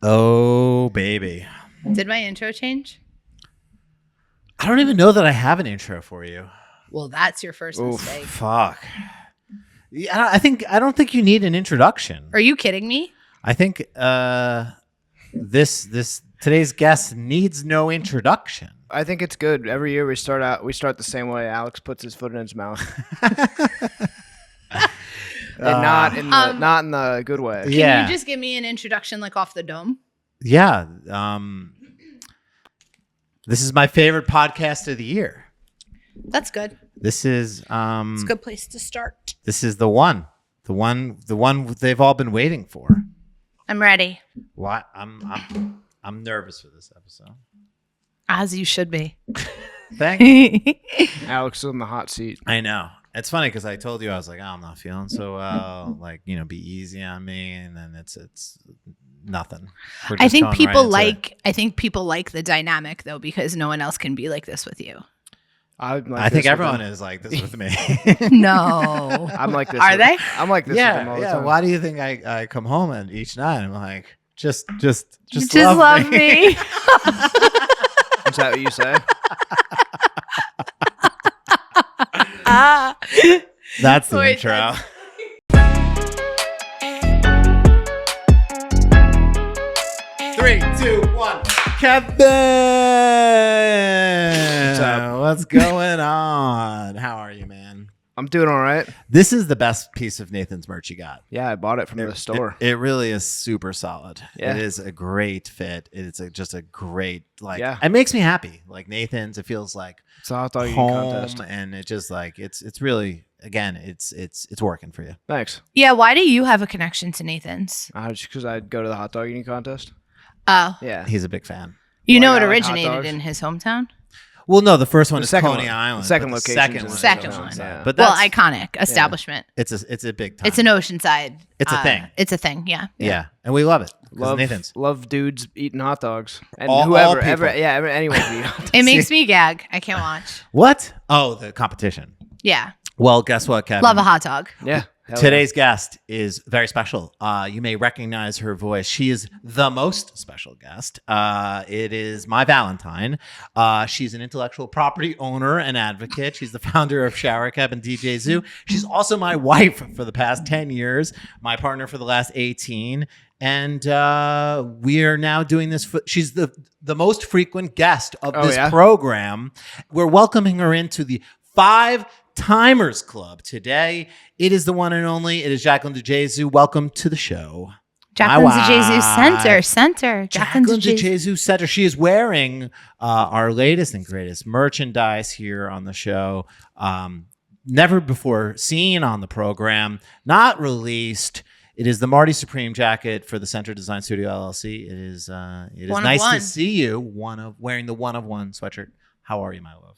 Oh, baby. Did my intro change? I don't even know that I have an intro for you. Well, that's your first mistake. Fuck. Yeah, I don't think you need an introduction. Are you kidding me? I think today's guest needs no introduction. I think it's good. Every year we start the same way. Alex puts his foot in his mouth. And not in the good way. Can you just give me an introduction like off the dome? Yeah. This is my favorite podcast of the year. That's good. This is It's a good place to start. This is the one they've all been waiting for. I'm ready. What? I'm nervous for this episode. As you should be. Thank you. Alex is in the hot seat. I know. It's funny because I told you I was like, oh, I'm not feeling so well. Like, be easy on me, and then it's nothing. I think people like the dynamic though, because no one else can be like this with you. I think everyone is like this with me. No, I'm like this. Are they? I'm like this. Yeah, with them all the time. Why do you think I come home and each night I'm like, just love me. Is that what you say? That's the intro. Three, two, one. Kevin, what's going on? How are you, man? I'm doing all right. This is the best piece of Nathan's merch you got. Yeah, I bought it from the store. It really is super solid. Yeah. It is a great fit. It's just a great, Yeah. It makes me happy. Like Nathan's, it feels like It's a hot dog eating home, contest. and it just like it's really, again, it's working for you. Thanks. Yeah, why do you have a connection to Nathan's? Just because I'd go to the hot dog eating contest. Oh, Yeah. He's a big fan. you know I it like hot originated dogs. in his hometown. Well, no, the first one The is second Coney one. Island. The second but location is one in is Second Oceanside. one. Yeah. But Well, that's iconic establishment. it's a big time. It's an Oceanside. It's a thing. It's a thing. Yeah. Yeah, and we love it. 'Cause Love Nathan's. love dudes eating hot dogs and All whoever people. anyone can eat hot dogs. It makes me gag. I can't watch. What? Oh, the competition. Yeah. Well, guess what, Kevin? Love a hot dog. Yeah. hell Today's guest is very special. You may recognize her voice. She is the most special guest. It is my Valentine. She's an intellectual property owner and advocate. She's the founder of SHHHOWERCAP and DEEJAYZOO. She's also my wife for the past 10 years, my partner for the last 18. And we are now doing this. She's the most frequent guest of this program. We're welcoming her into the 5 Timers Club today. It is the one and only. It is Jackie DeJesu. Welcome to the show. Jackie DeJesu Center. Jackie DeJesu Center. She is wearing our latest and greatest merchandise here on the show. Never before seen on the program. Not released. It is the Marty Supreme jacket for the Center Design Studio LLC. It is nice to see you. Wearing the one of one sweatshirt. How are you, my love?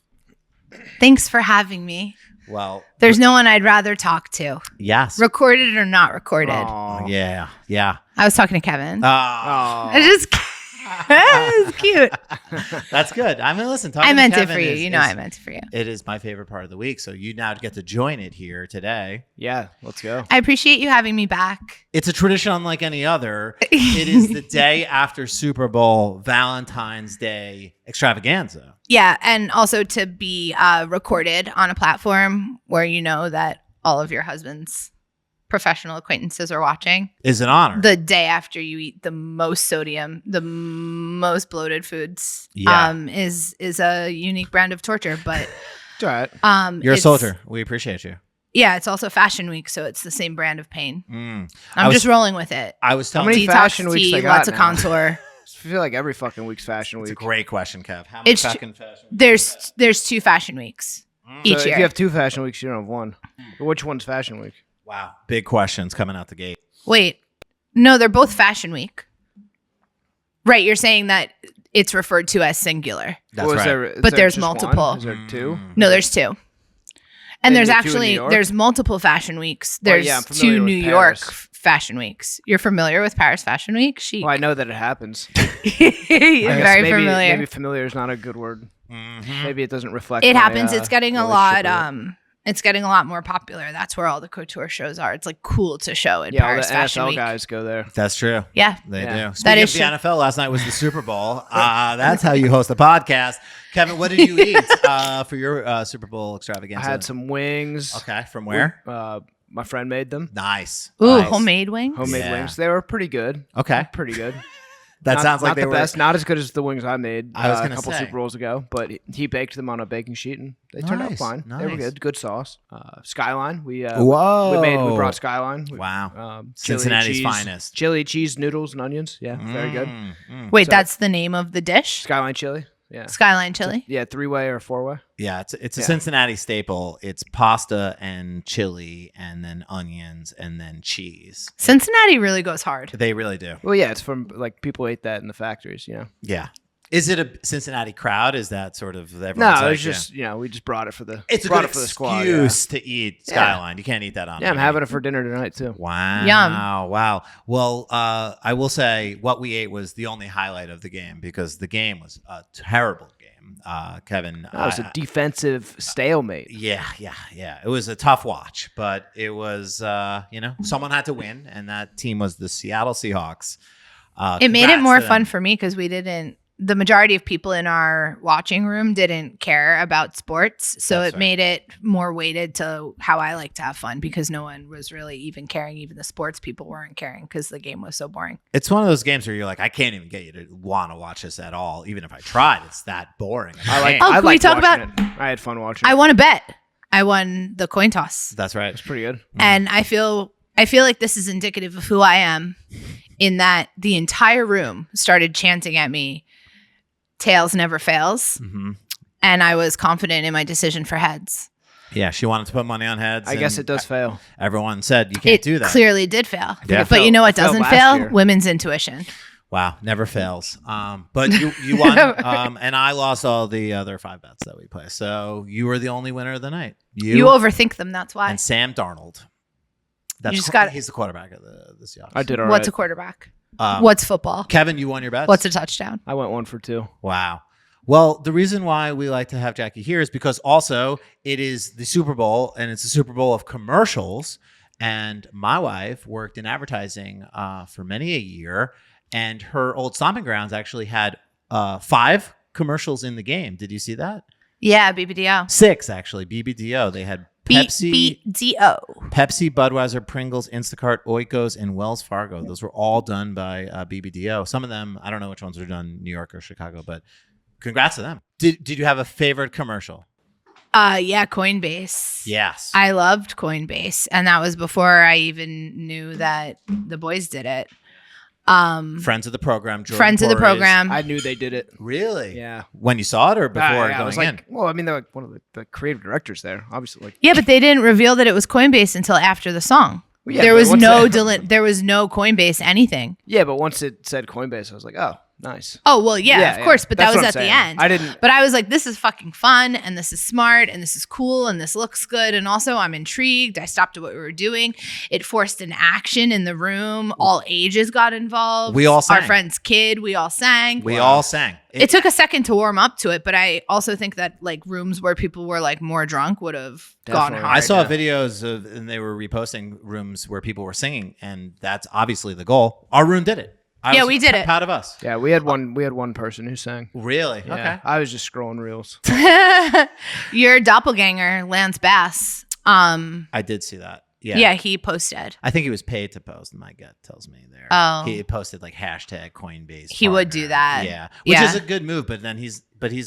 Thanks for having me. Well, there's no one I'd rather talk to. Yes. Recorded or not recorded. Aw. Yeah. Oh. I was talking to Kevin. Aw. I just it's cute. That's good. I mean, listen, I meant it for you. You know I meant it for you. It is my favorite part of the week. So you now get to join it here today. Yeah, let's go. I appreciate you having me back. It's a tradition unlike any other. It is the day after Super Bowl, Valentine's Day extravaganza. Yeah, and also to be recorded on a platform where you know that all of your husband's professional acquaintances are watching is an honor. The day after you eat the most sodium, the most bloated foods, is a unique brand of torture. But it's all right. You're a soldier. We appreciate you. Yeah, it's also Fashion Week, so it's the same brand of pain. I'm just rolling with it. I was telling how many detox fashion weeks tea, they got lots of now? contour. I feel like every fucking week's fashion week. It's a great question, Kev. How many fucking fashion weeks? There's 2 fashion weeks each So year. if you have 2 fashion weeks, you don't have 1. But which one's fashion week? Wow. Big questions coming out the gate. Wait, no, they're both Fashion Week. Right, you're saying that it's referred to as singular. That's Or is right. there- is But there there's just multiple. one? Is there 2? No, there's 2. And And there's the 2 in actually New York? there's multiple Fashion Weeks. Well, There's yeah, I'm 2 familiar with New York Paris. Fashion Weeks. You're familiar with Paris Fashion Week? Chic. Well, I know that it happens. You're very familiar. Maybe familiar is not a good word. Maybe it doesn't reflect. It my, happens. It's getting a lot. relationship It's getting a lot more popular. That's where all the couture shows are. It's like cool to show at Yeah, all the Paris Fashion NFL Week. guys go there. That's true. Yeah. They Yeah. do. Speaking is of the true. NFL, last night was the Super Bowl. That's how you host a podcast. Kevin, what did you eat for your Super Bowl I extravaganza? had some wings. Okay, from where? My friend made them. Nice. Ooh, Nice. homemade wings. Homemade Yeah. wings. They were pretty good. Okay. Pretty good. That Not- sounds like not they the were best. Not as good as the wings I made I was a gonna couple say. Super Bowls ago, but he baked them on a baking sheet and they turned out Nice, fine. They were nice. good. Good sauce. Skyline. We Whoa. we brought Skyline. Wow. Chili, Cincinnati's cheese, finest. Chili, cheese, noodles, and onions. Yeah, very good. Wait, So- that's the name of the dish? Skyline chili. Yeah. Skyline chili? Yeah, 3-way or 4-way. Yeah, it's a Yeah. Cincinnati staple. It's pasta and chili and then onions and then cheese. Cincinnati really goes hard. They really do. Well, yeah, it's from like people ate that in the factories. Yeah. Is it a Cincinnati crowd? Is that sort of everyone's No, like, it was just we just brought it for the it's a brought good it for the squad. excuse to eat Yeah. Skyline. You can't eat that on. Yeah, I'm menu. having it for dinner tonight too. Wow. Yum. Wow. Well, I will say what we ate was the only highlight of the game because the game was a terrible game. Kevin. That was a defensive stalemate. Yeah. It was a tough watch, but it was, someone had to win, and that team was the Seattle Seahawks. It made it Congrats more to fun them. for me because the majority of people in our watching room didn't care about sports. So That's it right. made it more weighted to how I like to have fun because no one was really even caring. Even the sports people weren't caring because the game was so boring. It's one of those games where you're like, I can't even get you to want to watch this at all. Even if I tried, it's that boring. I like. Oh, I can we liked talk watching it. I had fun watching. I it. won a bet. I won the coin toss. That's right. It's pretty good. And I feel like this is indicative of who I am in that the entire room started chanting at me, tails never fails. Mm-hmm. And I was confident in my decision for heads. Yeah, she wanted to put money on heads. I guess and it does fail. Everyone said you can't It do that. clearly did fail. Yeah. But you know what It failed doesn't last fail? year. Women's intuition. Wow, never fails. But you won, and I lost all the other 5 bets that we play. So you were the only winner of the night. You overthink them, that's why. and Sam Darnold. That's just got- he's the quarterback of the Seahawks. I did all right. What's a quarterback? Um, What's football? Kevin? You won your bets. What's a touchdown? I went 1 for 2. Wow. Well, the reason why we like to have Jackie here is because also it is the Super Bowl and it's a Super Bowl of commercials. And my wife worked in advertising for many a year, and her old stomping grounds actually had 5 commercials in the game. Did you see that? Yeah, BBDO. 6 actually. BBDO. They had Pepsi, BBDO. Pepsi, Budweiser, Pringles, Instacart, Oikos, and Wells Fargo. Those were all done by BBDO. Some of them, I don't know which ones were done in New York or Chicago, but congrats to them. Did you have a favorite commercial? Yeah, Coinbase. Yes. I loved Coinbase, and that was before I even knew that the boys did it. Friends of the program. Jordan Friends of the Porres. program. I knew they did it. Really? Yeah. When you saw it or before Yeah, I going was in? like, well, I mean, they're like one of the creative directors there, obviously. Like, Yeah, but they didn't reveal that it was Coinbase until after the song. Well, yeah, there but was once no they- there was no Coinbase anything. yeah, but once it said Coinbase, I was like, oh, nice. Oh well, yeah, of course, but that That's was what at I'm the saying. end. I didn't. But I was like, this is fucking fun, and this is smart, and this is cool, and this looks good, and also I'm intrigued. I stopped at what we were doing. It forced an action in the room. All ages got involved. We all sang. Our friend's kid. We all sang. We all sang. It took a second to warm up to it, but I also think that like rooms where people were like more drunk would have gone Definitely. hard. I saw Yeah. videos of, and they were reposting rooms where people were singing, and that's obviously the goal. Our room did it. Yeah, we did it. Proud of us. Yeah, we had one person who sang. Really? Yeah, Okay. I was just scrolling reels. Your doppelganger, Lance Bass. I did see that. Yeah. Yeah, he posted. I think he was paid to post. My gut tells me there. Oh. He posted like hashtag Coinbase. He would partner. do that. Yeah, which Yeah. is a good move. But then he's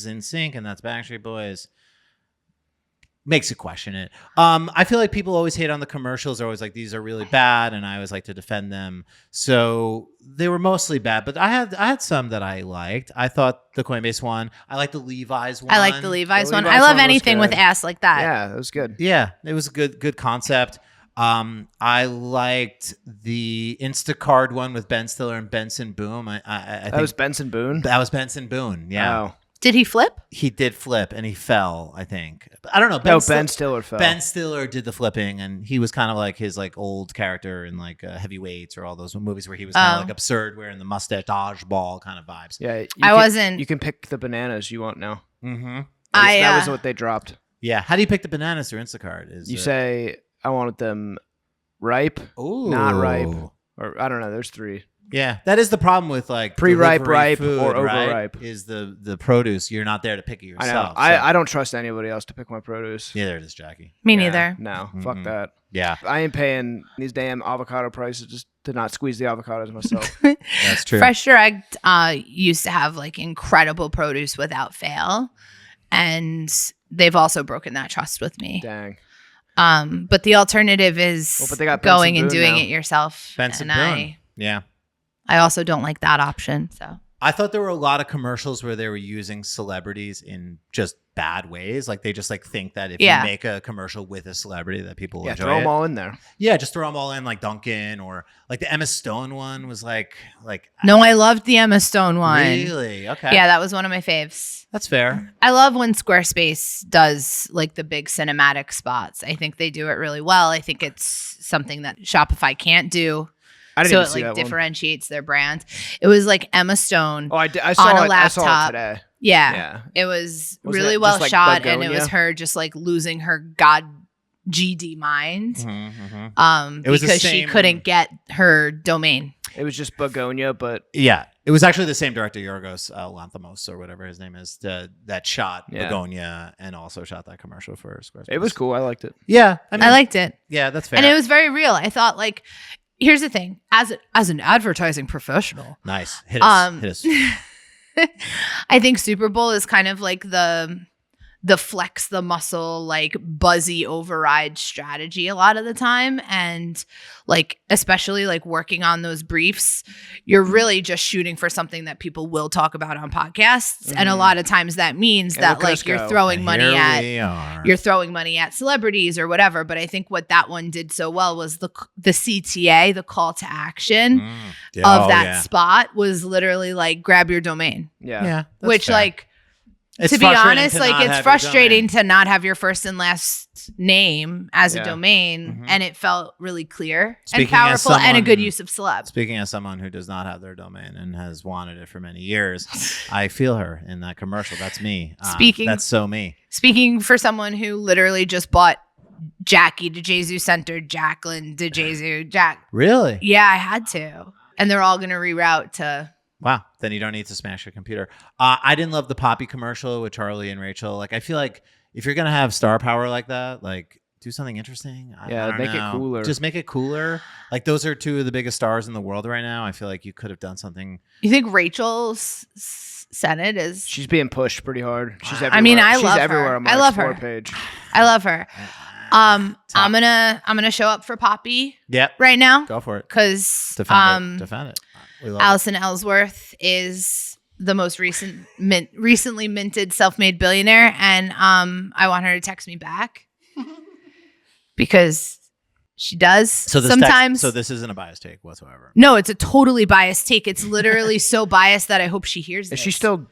in sync, and that's Backstreet Boys. Makes you question it. I feel like people always hate on the commercials. They're always like, these are really bad, and I always like to defend them. So they were mostly bad, but I had some that I liked. I thought the Coinbase one. I like the Levi's one. I like the Levi's The one. Levi's I one love was anything with good. ass like that. Yeah, that was good. Yeah, it was a good concept. I liked the Instacart one with Ben Stiller and Benson Boone. I That think was Benson Boone. that was Benson Boone. Yeah, Oh. Did he flip? he did flip and he fell. I think. I don't know. No, Ben Stiller fell. Ben Stiller did the flipping, and he was kind of like his like old character in like Heavyweights or all those movies where he was kind of Oh. like absurd, wearing the mustache, dodgeball kind of vibes. Yeah, I wasn't- You can pick the bananas you want now. Mm-hmm. I That was what they dropped. Yeah. How do you pick the bananas through Instacart? You say, I wanted them ripe, Ooh. not ripe, or I don't know. There's 3. Yeah, that is the problem with like Pre-ripe, delivery ripe, food, or right? overripe. Is the produce. You're not there to pick it I know. yourself. I don't trust anybody else to pick my produce. Neither does Jackie. Me Yeah, neither. No, Mhm. fuck that. Yeah, I ain't paying these damn avocado prices just to not squeeze the avocados myself. that's true. Fresh Direct used to have like incredible produce without fail, and they've also broken that trust with me. Dang. But the alternative is Well, but they got going Benson and Boone doing now. it yourself. Benson and Boone. Yeah. I also don't like that option. So I thought there were a lot of commercials where they were using celebrities in just bad ways. Like they just like think that if Yeah. you make a commercial with a celebrity that people will Yeah, enjoy throw it. them all in there. Yeah, just throw them all in like Duncan or like the Emma Stone one was like no, I loved the Emma Stone one. Really? Okay. Yeah, that was one of my faves. That's fair. I love when Squarespace does like the big cinematic spots. I think they do it really well. I think it's something that Shopify can't do. I didn't So even it see like that one. differentiates their brand. It was like Emma Stone. Oh, I saw on a it. I saw laptop. it today. Yeah. Yeah. It was Wasn't really it well just, like, shot, and it was Begonia? her just like losing her god GD mind. It was the Because she same- couldn't get her domain. It was just Begonia, but Yeah, it was actually the same director, Yorgos Lanthimos or whatever his name is, that shot Yeah. Begonia and also shot that commercial for Squarespace. it was cool. I liked it. Yeah, I mean, I liked it. Yeah, that's fair. And it was very real. I thought like, here's the thing, as an advertising professional, nice. Hit us. Hit us. I think Super Bowl is kind of like the flex the muscle, like buzzy override strategy a lot of the time. And like, especially like working on those briefs, you're really just shooting for something that people will talk about on podcasts. And a lot of times that means And that look at us like you're go. throwing money Here at we are. you're throwing money at celebrities or whatever. But I think what that one did so well was the CTA, the call to action of that spot was literally like grab your domain. Yeah. Yeah, that's Which fair. like, It's to be frustrating honest, to like not it's have your frustrating domain. to not have your first and last name as Yeah. a domain. Mhm. And it felt really clear Speaking and as powerful and a someone- good use of celeb. Speaking as someone who does not have their domain and has wanted it for many years, I feel her in that commercial. That's me. That's so me. Speaking for someone who literally just bought Jackie DeJesu Center, Jacqueline DeJesu, Jack. Really? Yeah, I had to. And they're all going to reroute to. Wow. Then you don't need to smash your computer. I didn't love the Poppy commercial with Charlie and Rachel. Like, I feel like if you're going to have star power like that, like, do something interesting. I don't make it know. cooler. Just make it cooler. Like, those are two of the biggest stars in the world right now. I feel like you could have done something. You think Rachel's Senate is. She's being pushed pretty hard. She's everywhere. I mean, I She's love everywhere her. on my I love Explore her. page. I love her. Top. I'm gonna show up for Poppy Yep. right now Go for it. because Defend it. Defend it. We love it. Allison Ellsworth is the most recently minted self-made billionaire, and I want her to text me back because she does So this sometimes. so this isn't a biased take whatsoever. No, it's a totally biased take. It's literally so biased that I hope she hears Is this. she still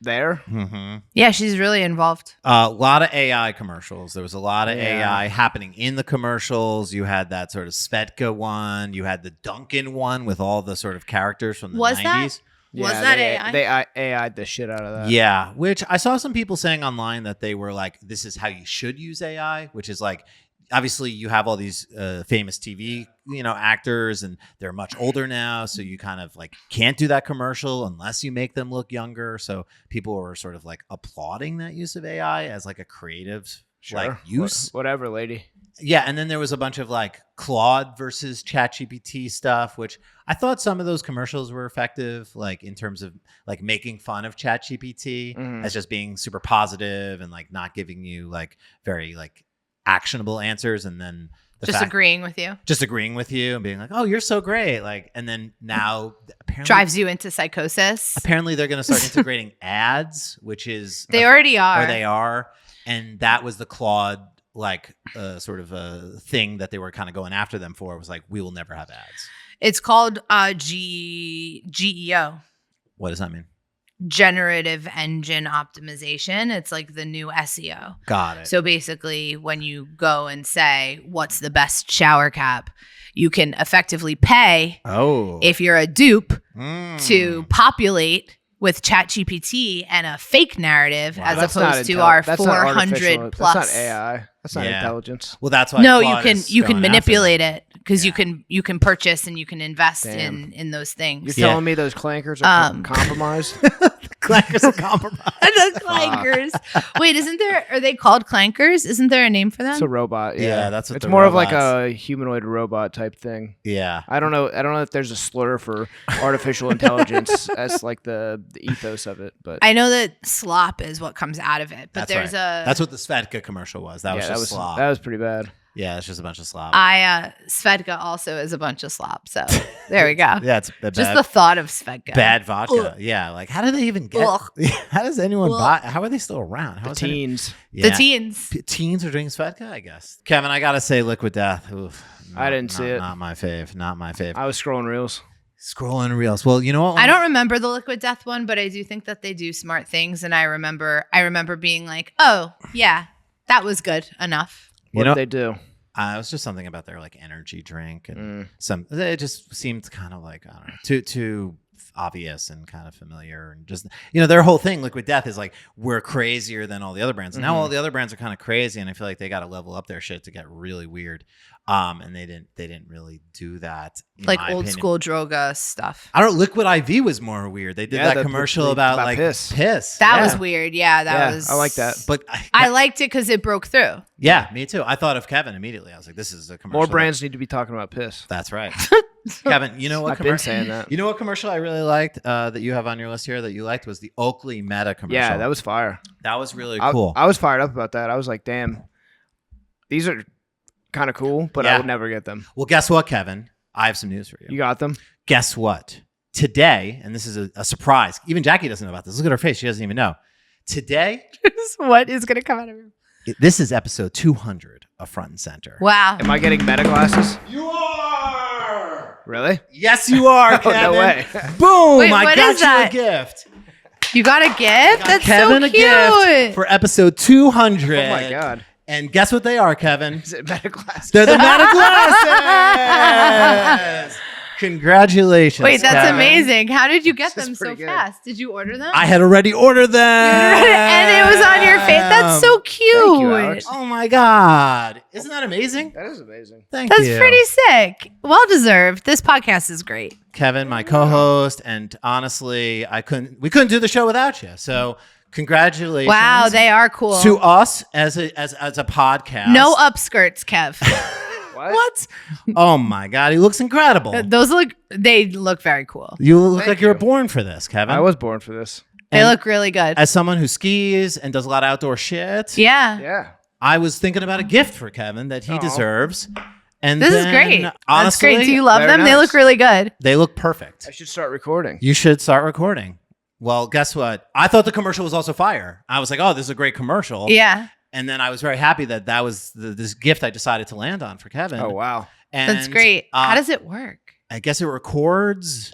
there? Mm-hmm. Yeah, she's really involved. A lot of AI commercials. There was a lot of Yeah. AI happening in the commercials. You had that sort of Svetka one. You had the Duncan one with all the sort of characters from the Was 90s. Was that AI? They AI'd the shit out of that. Yeah, which I saw some people saying online that they were like, this is how you should use AI, which is like, obviously you have all these famous TV, actors, and they're much older now. So you kind of like can't do that commercial unless you make them look younger. So people were sort of like applauding that use of AI as like a creative like use. Whatever, lady. Yeah, and then there was a bunch of like Claude versus ChatGPT stuff, which I thought some of those commercials were effective, like in terms of like making fun of ChatGPT as just being super positive and like not giving you like very like actionable answers, and then Just agreeing with you. just agreeing with you and being like, "Oh, you're so great!" Like, and then now apparently Drives you into psychosis. Apparently, they're going to start integrating ads, which is They already are. or they are, and that was the Claude like sort of a thing that they were kind of going after them for. It was like, we will never have ads. It's called GEO. What does that mean? Generative engine optimization. It's like the new SEO. Got it. So basically, when you go and say, what's the best shower cap, you can effectively pay, oh, if you're a dupe, Mm. to populate with ChatGPT and a fake narrative Wow. as That's not opposed to our that's not artificial. 400 plus. That's not AI. That's not Yeah. intelligence. Well, that's why. No, Claude is you can going after manipulate them. it because Yeah. you can purchase and you can invest Damn. in those You're things. Yeah. telling me those clankers are Um, compromised? Clankers are compromised. The clankers. Wait, are they called clankers? Isn't there a name for them? It's a robot. Yeah, Yeah, that's what it's the more of like robots- a humanoid robot type thing. Yeah. I don't know if there's a slur for artificial intelligence as like the ethos of it, but I know that slop is what comes out of it, but That's there's right. a That's what the Svedka commercial was. That was yeah, just slop. that was pretty bad. Yeah, it's just a bunch of slop. Svedka also is a bunch of slop. So there we go. Yeah, it's bad. Just the thought of Svedka. Bad vodka. Ugh. Yeah, like how do they even get? Ugh. How does anyone Ugh. buy? How are they still around? How The is any- teens. The teens. Teens are drinking Svedka, I guess. Kevin, I gotta say, Liquid Death. Oof, I didn't see it. Not my fave. Not my fave. I was scrolling reels. Scrolling reels. Well, you know what? I don't remember the Liquid Death one, but I do think that they do smart things, and I remember being like, "Oh, yeah, that was good enough." You What know, did they do? it was just something about their like energy drink and Mm. some. It just seemed kind of like I don't know, too obvious and kind of familiar and just their whole thing. Liquid Death is like we're crazier than all the other brands. And now Mhm. all the other brands are kind of crazy, and I feel like they got to level up their shit to get really weird. And they didn't really do that. in Like my old opinion. school Droga stuff. I don't. Liquid IV was more weird. They did Yeah, that commercial about like piss. Yeah. That was weird. Yeah, that Yeah, was. I like that. But I liked it because it broke through. yeah, me too. I thought of Kevin immediately. I was like, this is a commercial. More brands need to be talking about piss. That's right. Kevin, you know what I've been commercial? saying that. You know what commercial I really liked that you have on your list here that you liked was the Oakley Meta commercial. Yeah, that was fire. really I- cool. I was fired up about that. I was like, damn, these are kind of cool, but Yeah. I would never get them. Well, guess what, Kevin? I have some news for you. You got them? Guess what? Today, and this is a surprise. Even Jackie doesn't know about this. Look at her face. She doesn't even know. Today, What is going to come out of your? this is episode 200 of Front and Center. Wow. Am I getting meta glasses? You are. Really? Yes, you are, Oh, Kevin. no way. Boom! Wait, I what got is you that? a gift. You got a gift? That's Kevin so a cute. gift for episode 200. Oh my god. And guess what they are, Kevin? Is it meta glasses? They're the Meta glasses. Congratulations. Wait, that's Kevin. amazing. How did you get This is them so pretty good. fast? Did you order them? I had already ordered them. And it was on your face. That's so cute. Thank you, Alex. Oh my God. Isn't that amazing? That is amazing. Thank That's you. pretty sick. Well deserved. This podcast is great. Kevin, my co-host, and honestly, we couldn't do the show without you. So congratulations. Wow, they are cool. to us as a podcast. No upskirts, Kev. What? Oh my God, he looks incredible. They look very cool. You look Thank like you were you. born for this, Kevin. I was born for this. They And look really good. as someone who skis and does a lot of outdoor shit. Yeah. Yeah. I was thinking about a gift for Kevin that he Aw. deserves. And This is then, great. That's Honestly, great. Do you love Very them? They nice. look really good. they look perfect. I should start recording. You should start recording. Well, guess what? I thought the commercial was also fire. I was like, oh, this is a great commercial. Yeah. And then I was very happy that was this gift I decided to land on for Kevin. Oh wow. And, That's great. How does it work? I guess it records.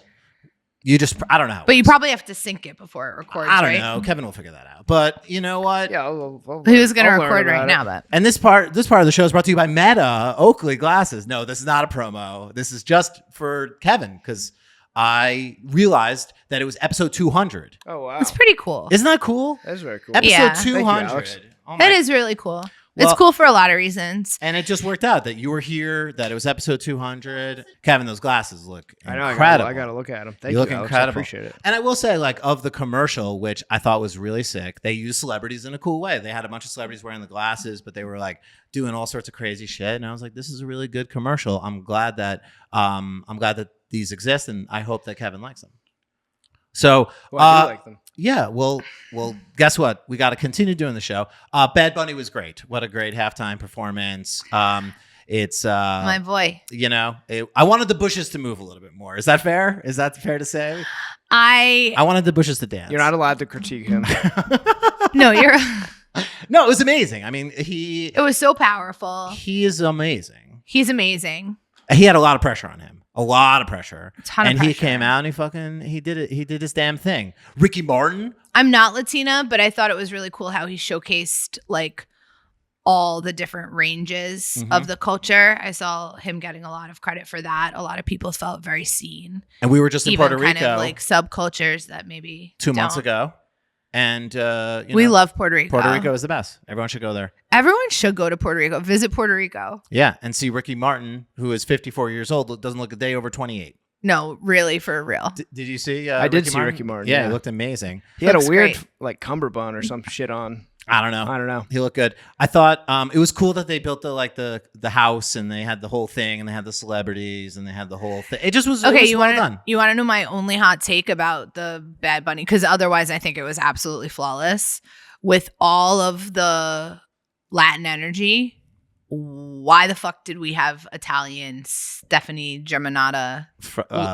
You just, I don't know. But you probably have to sync it before it records, I don't right? know. Kevin will figure that out. But you know what? Yeah. Who's going to I'll learn record right about now? it. But And this part of the show is brought to you by Meta Oakley glasses. No, this is not a promo. This is just for Kevin because I realized that it was episode 200. Oh wow. it's pretty cool. Isn't that cool? That is very cool. Episode Yeah. Thank you, 200. Alex. Oh That my- is really cool. Well- It's cool for a lot of reasons. And it just worked out that you were here, that it was episode 200. Kevin, those glasses look I know. incredible. I gotta look at them. Thank You you. look Alex. incredible. I appreciate it. And I will say, like, of the commercial, which I thought was really sick, they used celebrities in a cool way. They had a bunch of celebrities wearing the glasses, but they were like doing all sorts of crazy shit. And I was like, this is a really good commercial. I'm glad that these exist, and I hope that Kevin likes them. So, Well, I do like them. yeah, well, guess what? We got to continue doing the show. Bad Bunny was great. What a great halftime performance. It's My boy. I wanted the bushes to move a little bit more. Is that fair? Is that fair to say? I wanted the bushes to dance. You're not allowed to critique him. No, you're. No, it was amazing. I mean, he It was so powerful. is amazing. He's amazing. He had a lot of pressure on him. A lot of pressure. Ton of and he pressure. came out and he did it. He did his damn thing. Ricky Martin. I'm not Latina, but I thought it was really cool how he showcased like all the different ranges of the culture. I saw him getting a lot of credit for that. A lot of people felt very seen. And we were just in Even Puerto Rico kind of like subcultures that maybe 2 months don't. ago. And we love Puerto Rico. Puerto Rico is the best. Everyone should go there. Everyone should go to Puerto Rico. Visit Puerto Rico. Yeah, and see Ricky Martin, who is 54 years old, doesn't look a day over 28. No, really, for real. Did you see? I did see Ricky Martin. Yeah, he looked amazing. He had a Looks weird great. like cummerbund or some shit on. I don't know. I don't know. He looked good. I thought it was cool that they built the house and they had the whole thing and they had the celebrities and they had the whole thing. It just was Okay, it was you well want done. to you want to know my only hot take about the Bad Bunny? Because otherwise, I think it was absolutely flawless. With all of the Latin energy, why the fuck did we have Italian Stephanie Germanotta,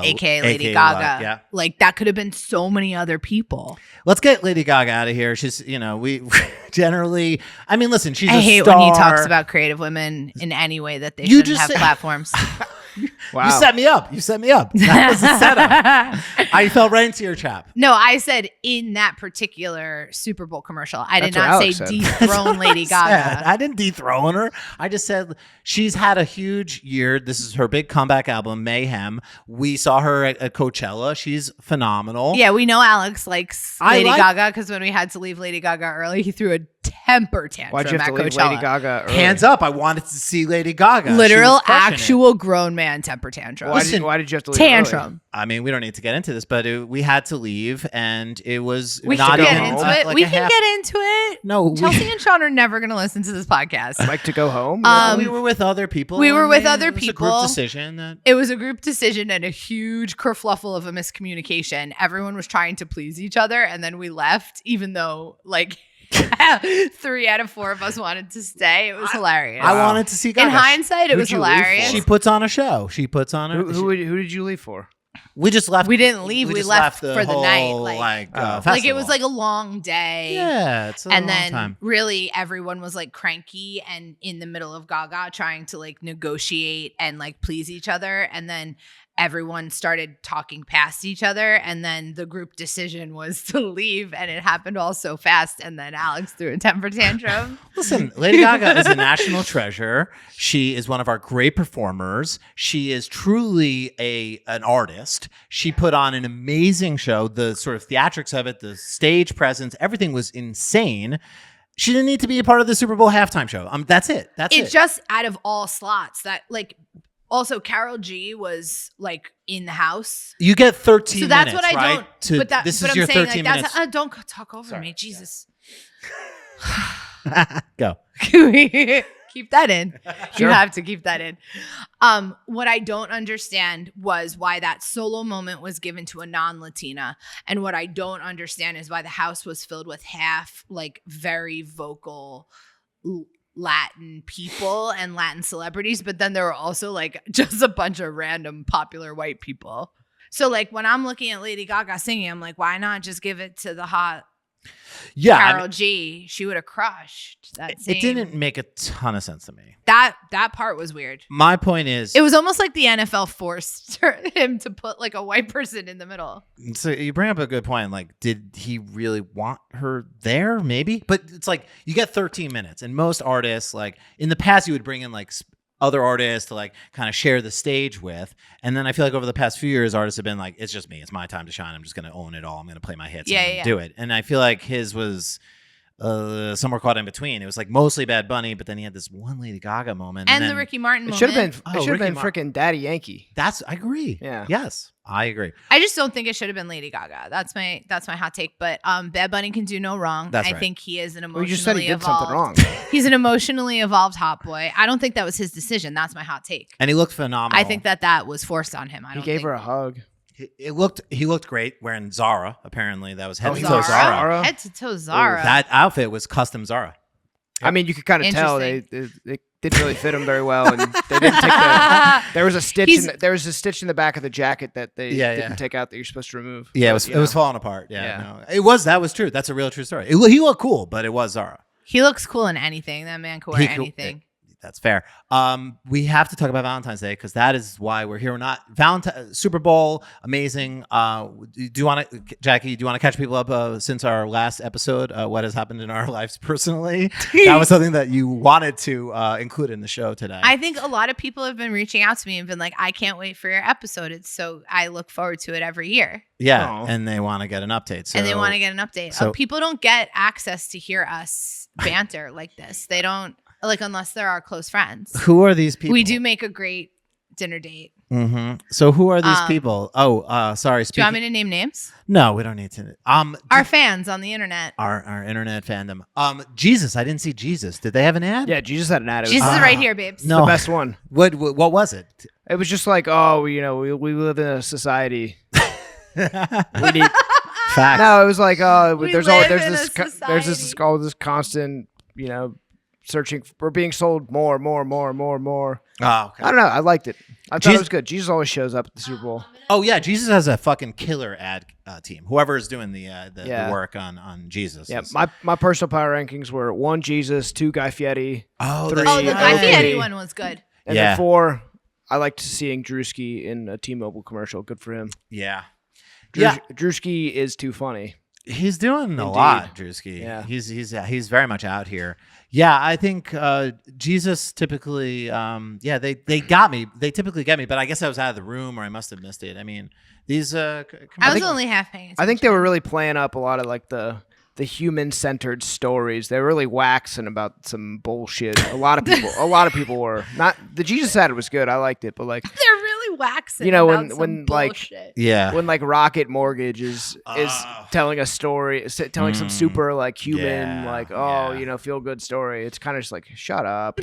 aka Lady Gaga? Yeah. Like that could have been so many other people. Let's get Lady Gaga out of here. She's, we generally, I mean, listen, she's I a hate star. when he talks about creative women in any way that they You shouldn't just have said- platforms. Wow. You set me up. That was the setup. I fell right into your trap. No, I said in that particular Super Bowl commercial. I did That's what not say Alex said. dethrone Lady Gaga. I didn't dethrone her. I just said she's had a huge year. This is her big comeback album, Mayhem. We saw her at Coachella. She's phenomenal. Yeah, we know Alex likes I Lady like- Gaga because when we had to leave Lady Gaga early, he threw a temper tantrum Why'd you have at to leave Coachella. Lady Gaga early? Hands up. I wanted to see Lady Gaga. She Literal, was crushing it. actual grown man temper tantrum. Why did you have to leave Tantrum. I mean, we don't need to get into this, but we had to leave, and it was We not can get even into like it. a We can half- get into it. No, Chelsea and Sean are never going to listen to this podcast. early? Like to go home? we were with other people. we were and with it other was a people. group decision. That It was a group decision and a huge kerfluffle of a miscommunication. Everyone was trying to please each other, and then we left, even though like 3 out of 4 of us wanted to stay. It was hilarious. I wanted to see Gaga. In hindsight, it Who'd was you leave hilarious. for? She puts on a show. She puts on a. Who did you leave for? We just left. We didn't leave. We just left the for the night, whole, like it festival. was like a long day. Yeah, it's a And long then time. really everyone was like cranky and in the middle of Gaga trying to like negotiate and like please each other. And then everyone started talking past each other. And then the group decision was to leave. And it happened all so fast. And then Alex threw a temper tantrum. Listen, Lady Gaga is a national treasure. She is one of our great performers. She is truly an artist. She put on an amazing show. The sort of theatrics of it, the stage presence, everything was insane. She didn't need to be a part of the Super Bowl halftime show. That's it. That's It's it. just out of all slots that like also Karol G was like in the house. You get 13 So that's minutes, what I right? don't. But that, this but is I'm your saying 13 like minutes. that's don't talk over Sorry. me, Jesus. Go. Keep that in. Sure. You have to keep that in. What I don't understand was why that solo moment was given to a non-Latina, and what I don't understand is why the house was filled with half like very vocal Latin people and Latin celebrities, but then there were also like just a bunch of random popular white people. So like when I'm looking at Lady Gaga singing, I'm like, why not just give it to the hot Yeah. Karol G? She would have crushed that. It didn't make a ton of sense to me. That part was weird. My point is, It was almost like the NFL forced him to put like a white person in the middle. so you bring up a good point. Like, did he really want her there? Maybe, but it's like you get 13 minutes, and most artists, like in the past, you would bring in like other artists to like kind of share the stage with, and then I feel like over the past few years, artists have been like, it's just me, it's my time to shine. I'm just going to own it all. I'm going to play my hits, and do it. And I feel like his was somewhere caught in between. It was like mostly Bad Bunny, but then he had this one Lady Gaga moment, And then, the Ricky Martin It moment. should have been. Oh, It should have Ricky been freaking Daddy Yankee. I agree. Yeah. Yes, I agree. I just don't think it should have been Lady Gaga. That's my hot take. But Bad Bunny can do no wrong. That's I right. think he is an Well, emotionally you just said he did evolved. something wrong. He's an emotionally evolved hot boy. I don't think that was his decision. That's my hot take. And he looked phenomenal. I think that was forced on him. I He don't gave think her a hug. He looked great wearing Zara. Apparently, that was head Oh, to he toe was Zara. Zara? Head to toe Zara. That outfit was custom Zara. I mean, you could kind of tell they Interesting. didn't really fit him very well, and they didn't take the. There was a stitch. He's- There was a stitch in the back of the jacket that they Yeah, didn't yeah. take out that you're supposed to remove. Yeah, But, it was falling apart. Yeah, Yeah. no. That was true. That's a real true story. He looked cool, but it was Zara. He looks cool in anything. That man could wear He could- anything. That's fair. We have to talk about Valentine's Day because that is why we're here. We're not Super Bowl, amazing. Do you want to, Jackie? Do you want to catch people up since our last episode? What has happened in our lives personally? That was something that you wanted to include in the show today. I think a lot of people have been reaching out to me and been like, "I can't wait for your episode. I look forward to it every year." Yeah, Aww. and they want to get an update. So, and they want to get an update. so- People don't get access to hear us banter like this. They don't, like, unless they're our close friends. who are these people? We do make a great dinner date. Mm-hmm. So who are these people? Oh, sorry. Do you want me to name names? No, we don't need to. Our fans on the internet. Our internet fandom. Jesus, I didn't see Jesus. Did they have an ad? Yeah, Jesus had an ad. It was Jesus is right here, babes. No. the best one. What was it? It was just like, oh, we live in a society. We need. Facts. No, it was like, We there's live there's in this a there's this society. all this constant, searching. We're being sold more. Oh, okay. I don't know. I liked it. I thought Jesus- it was good. Jesus always shows up at the Super Bowl. Oh yeah, Jesus has a fucking killer ad team. Whoever is doing the Yeah. work on Jesus. Yeah, is- my personal power rankings were 1 Jesus, 2 Guy Fieri, oh, three- Oh, the Guy Okay. Fieri one was good. and Yeah. then 4. I liked seeing Drewski in a T-Mobile commercial. Good for him. Yeah. Yeah. Drewski is too funny. He's doing a Indeed. lot, Drewski. Yeah. He's very much out here. Yeah, I think Jesus typically, they got me. They typically get me, but I guess I was out of the room or I must have missed it. I mean, these. I was only half paying attention. I think they were really playing up a lot of like the human-centered stories. They were really waxing about some bullshit. A lot of people were. Not the Jesus ad was good. I liked it, but like they're really waxing. You know, about when, some like- bullshit. Yeah. when like Rocket Mortgage is Oh. telling a story, telling some super like human yeah. feel good story. It's kind of just like shut up.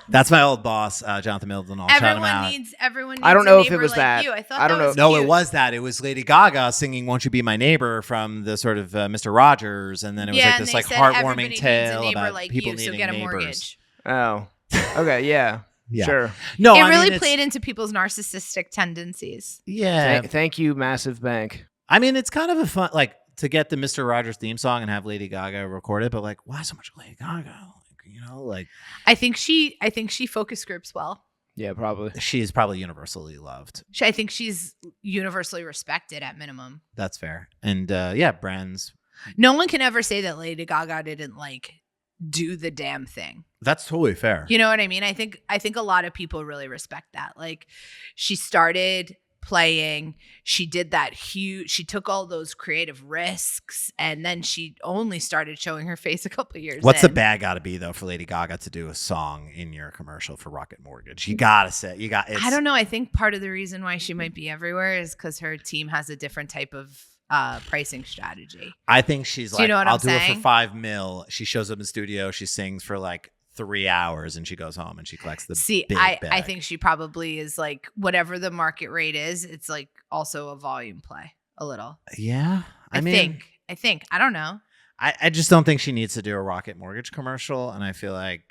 That's my old boss, Jonathan Middleton. I'll shout him out. Everyone needs I don't know a if it neighbor was like that. you. I thought I don't that know. was No, cute. it was that. It was Lady Gaga singing "Won't You Be My Neighbor" from the sort of Mr. Rogers, and then it was like and this they like said heartwarming everybody needs a tale neighbor about like people you, needing so get a neighbors. mortgage. Oh, okay, yeah, Yeah. sure. No, It I really mean, it's- played into people's narcissistic tendencies. Yeah, Thank you, Massive Bank. I mean, it's kind of a fun like to get the Mr. Rogers theme song and have Lady Gaga record it, but like, why so much Lady Gaga? Like I think she focus groups well. Yeah, probably. she's probably universally loved. I think she's universally respected at minimum. That's fair. And brands. No one can ever say that Lady Gaga didn't like do the damn thing. That's totally fair. You know what I mean? I think a lot of people really respect that. Like, she started playing, she did that huge, she took all those creative risks, and then she only started showing her face a couple years What's the in. bag got to be though for Lady Gaga to do a song in your commercial for Rocket Mortgage? You gotta say I don't know. I think part of the reason why she might be everywhere is because her team has a different type of pricing strategy. I think she's Do you like, know what I'll I'm do it saying? for $5 million. She shows up in the studio, she sings for like 3 hours, and she goes home and she collects the big I bag. think she probably is like, whatever the market rate is, it's like also a volume play a little. Yeah, I think. I don't know. I just don't think she needs to do a Rocket Mortgage commercial, and I feel like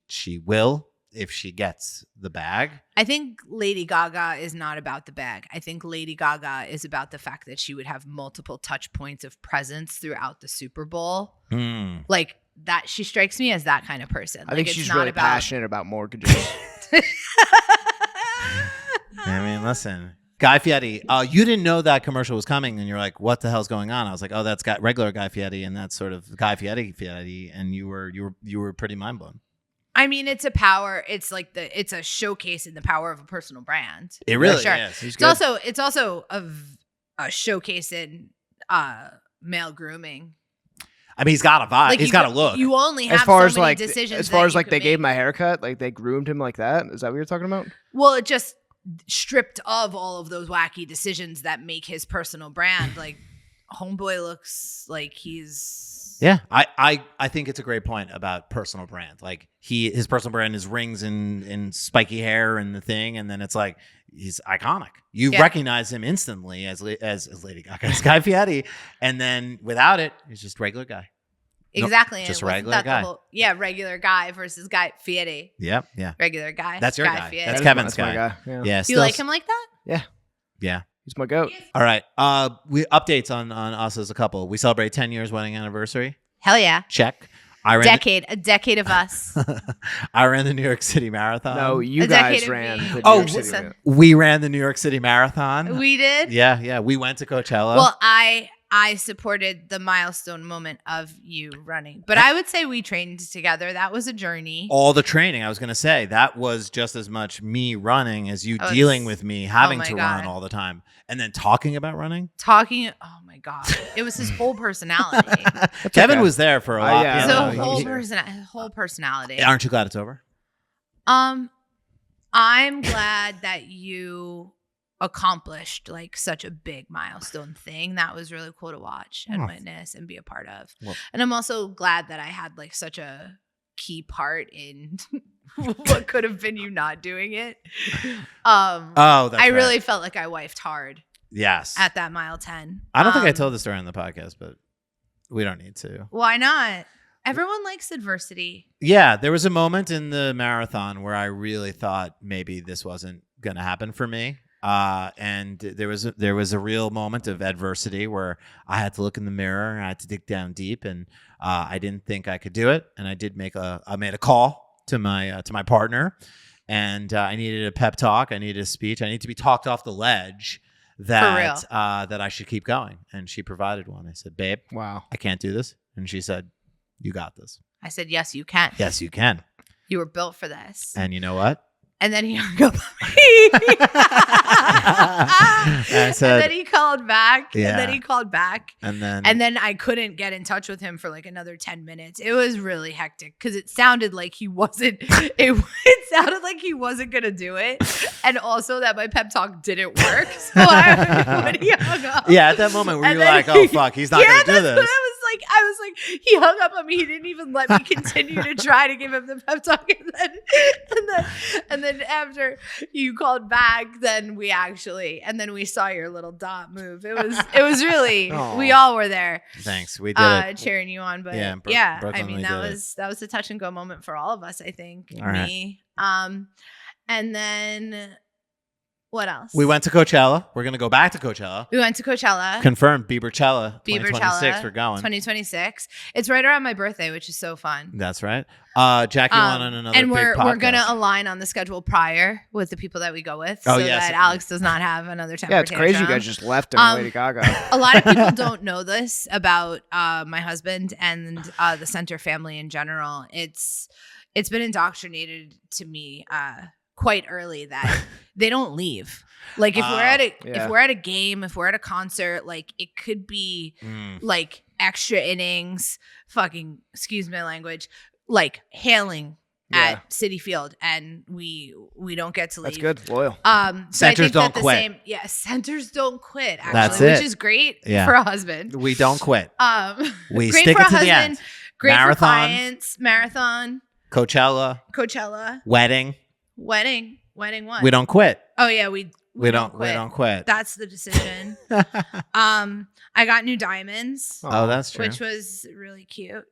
she will if she gets the bag. I think Lady Gaga is not about the bag. I think Lady Gaga is about the fact that she would have multiple touch points of presence throughout the Super Bowl. Like that, she strikes me as that kind of person. I think it's she's not really about passionate about mortgages. I mean, listen, Guy Fieri. You didn't know that commercial was coming, and you're like, "What the hell's going on?" I was like, "Oh, that's got regular Guy Fieri, and that's sort of Guy Fieri," and you were pretty mind blown. I mean, it's a power. It's like it's a showcase in the power of a personal brand. It really For sure. is. He's It's also a showcase in male grooming. I mean, he's got a vibe. Like, He's you got a go- look. You only have as far so as many like decisions. as far that as you like could they gave him make. a haircut, like they groomed him like that. Is that what you're talking about? Well, it just stripped of all of those wacky decisions that make his personal brand. Like, homeboy looks like he's Yeah, I think it's a great point about personal brand. Like his personal brand is rings and spiky hair and the thing, and then it's like he's iconic. You Yeah. recognize him instantly as Lady Gaga, as Guy Fieri, and then without it, he's just a regular guy. exactly just and a wasn't regular that the guy. regular guy versus Guy Fieri. Yep, yeah, Regular guy. That's your Guy guy. Fieri. That's That is Kevin's my guy. Yeah. yeah. Do you like him like that? Yeah. He's my goat. All right. We updates on us as a couple. We celebrate 10 years wedding anniversary. Hell yeah. Check. I ran A decade of us. I ran the New York City Marathon. No, you A guys decade of ran me. the New Oh, York City. listen. we ran the New York City Marathon. We did. Yeah. We went to Coachella. Well, I supported the milestone moment of you running, but I would say we trained together. That was a journey. all the training, I was going to say, that was just as much me running as you Oh, dealing it's- with me having my to God. run all the time. And then talking about running. Talking. Oh my God, it was his whole personality. Kevin okay. was there for a lot. yeah. His no, whole personality. Aren't you glad it's over? I'm glad that you accomplished like such a big milestone thing. That was really cool to watch and Oh. witness and be a part of. Well- And I'm also glad that I had like such a key part in what could have been you not doing it. Oh, that's I right. really felt like I wifed hard Yes. at that mile 10. I don't think I told the story on the podcast, but we don't need to. Why not? Everyone likes adversity. Yeah, there was a moment in the marathon where I really thought maybe this wasn't going to happen for me. And there was a real moment of adversity where I had to look in the mirror and I had to dig down deep, and I didn't think I could do it. And I made a call to my partner, and I needed a pep talk. I needed a speech. I needed to be talked off the ledge that I should keep going. And she provided one. I said, "Babe, Wow. I can't do this." And she said, "You got this." I said, yes, you can. Yes, you can. You were built for this. And you know what? And then he hung up on me. I said- and then he called back. Yeah. And then he called back. And then And then I couldn't get in touch with him for like another 10 minutes. It was really hectic because it sounded like he wasn't it sounded like he wasn't gonna do it. And also that my pep talk didn't work. So when he hung up. yeah, at that moment where And you're then like, "Oh fuck, he's not yeah, gonna do that's this." what I was like, he hung up on me. He didn't even let me continue to try to give him the pep talk. And then after you called back, then we saw your little dot move. It was really, Aw. we all were there Thanks, we did it. cheering you on. But Yeah, yeah, I Brooklyn, mean, we that did it. was a touch and go moment for all of us, I think. All right. Me. And then what else? We went to Coachella. We're gonna go back to Coachella. We went to Coachella. Confirmed, Bieberchella. Bieberchella 2026. We're going. 2026. It's right around my birthday, which is so fun. That's right. Jackie went on another and big we're podcast. gonna align on the schedule prior with the people that we go with, Oh, so yes. that Alex does not have another temper Yeah, it's crazy you tantrum. guys just left him Lady Gaga. A lot of people don't know this about my husband and the Center family in general. It's been indoctrinated to me quite early that they don't leave. Like if we're at a game, if we're at a concert, like it could be like extra innings, fucking excuse my language, like hailing at Citi Field, and we don't get to leave. That's good. Loyal. So I Centers think don't that quit. Centers don't quit. Actually, That's which it. is great Yeah. for a husband. We don't quit. We great stick for it a to the husband, end. Great Marathon. for clients. Marathon, Coachella, Coachella, wedding. wedding what? We don't quit. Oh yeah, we don't quit. We don't quit. That's the decision. I got new diamonds, Oh, that's true. which was really cute.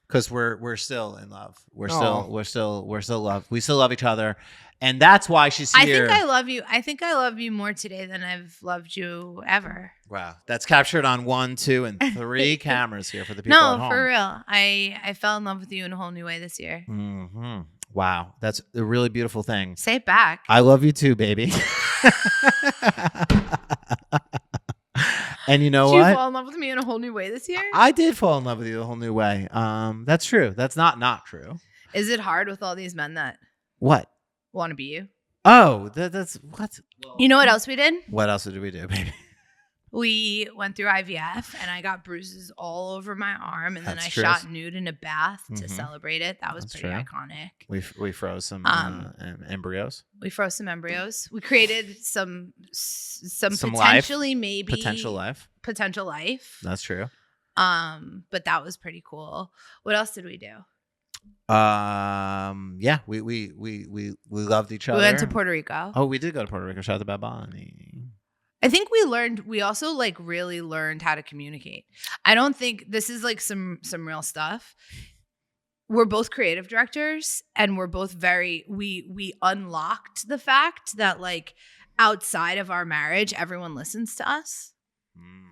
Because we're still in love. We're Aw. still love. We still love each other, and that's why she's I here. think I love you. I think I love you more today than I've loved you ever. Wow, that's captured on 1, 2, and 3 cameras here for the people at No, home. for real. I fell in love with you in a whole new way this year. Wow, that's a really beautiful thing. Say it back. I love you too, baby. And you know Did you what? fall in love with me in a whole new way this year? I did fall in love with you a whole new way. That's true. That's not true. Is it hard with all these men that What? want to be you? Oh, that's what? You know what else we did? What else did we do, baby? We went through IVF and I got bruises all over my arm, and then That's I true. shot nude in a bath to Mhm. celebrate it. That was That's pretty true. iconic. We froze some embryos. We froze some embryos. We created some Some life. potentially maybe Potential life. potential life. That's true. But that was pretty cool. What else did we do? Yeah, we loved each other. We went to Puerto Rico. Oh, we did go to Puerto Rico. Shout out to Bad Bunny. I think we also like really learned how to communicate. I don't think this is like some real stuff. We're both creative directors, and we're both we unlocked the fact that like outside of our marriage, everyone listens to us.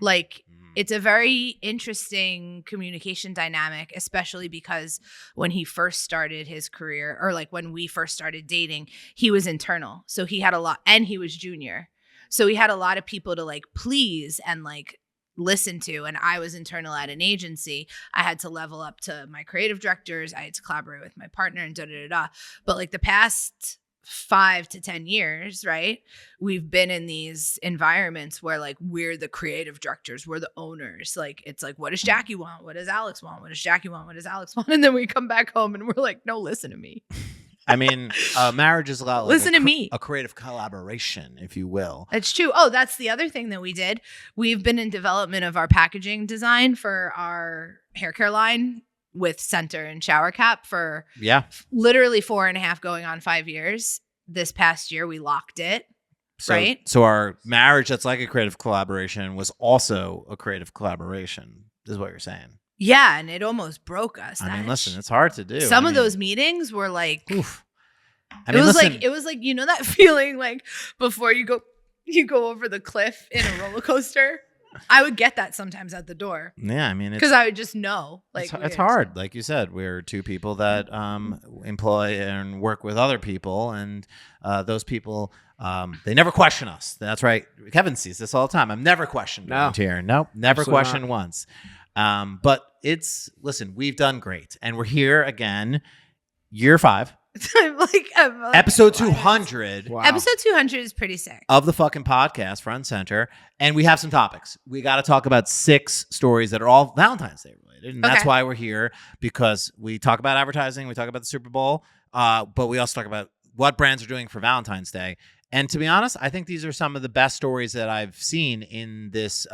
Like It's a very interesting communication dynamic, especially because when he first started his career, or like when we first started dating, he was internal. So he had a lot, and he was junior. So he had a lot of people to like please and like listen to. And I was internal at an agency. I had to level up to my creative directors. I had to collaborate with my partner and da-da-da-da. But like the past 5 to 10 years, right? We've been in these environments where like we're the creative directors, we're the owners. Like it's like, what does Jackie want? What does Alex want? What does Jackie want? What does Alex want? And then we come back home and we're like, no, listen to me. I mean, marriage is a lot like Listen to me. a creative collaboration, if you will. It's true. Oh, that's the other thing that we did. We've been in development of our packaging design for our hair care line with Center and Shower Cap for literally 4.5 going on 5 years. This past year, we locked it. Right. So our marriage that's like a creative collaboration was also a creative collaboration, is what you're saying. Yeah, and it almost broke us. I mean, listen, it's hard to do. Some of those meetings were like, oof. It was like, you know that feeling like before you go over the cliff in a roller coaster? I would get that sometimes at the door. Yeah, I mean, because I would just know. Like it's hard, like you said. We're two people that employ and work with other people, and those people they never question us. That's right. Kevin sees this all the time. I'm never questioned here. Nope, never questioned once. But listen, we've done great, and we're here again, year 5. I'm like episode 200. Wow. Episode 200 is pretty sick. Of the fucking podcast, Front Center. And we have some topics. We got to talk about 6 stories that are all Valentine's Day related. And that's why we're here, because we talk about advertising, we talk about the Super Bowl, but we also talk about what brands are doing for Valentine's Day. And to be honest, I think these are some of the best stories that I've seen in this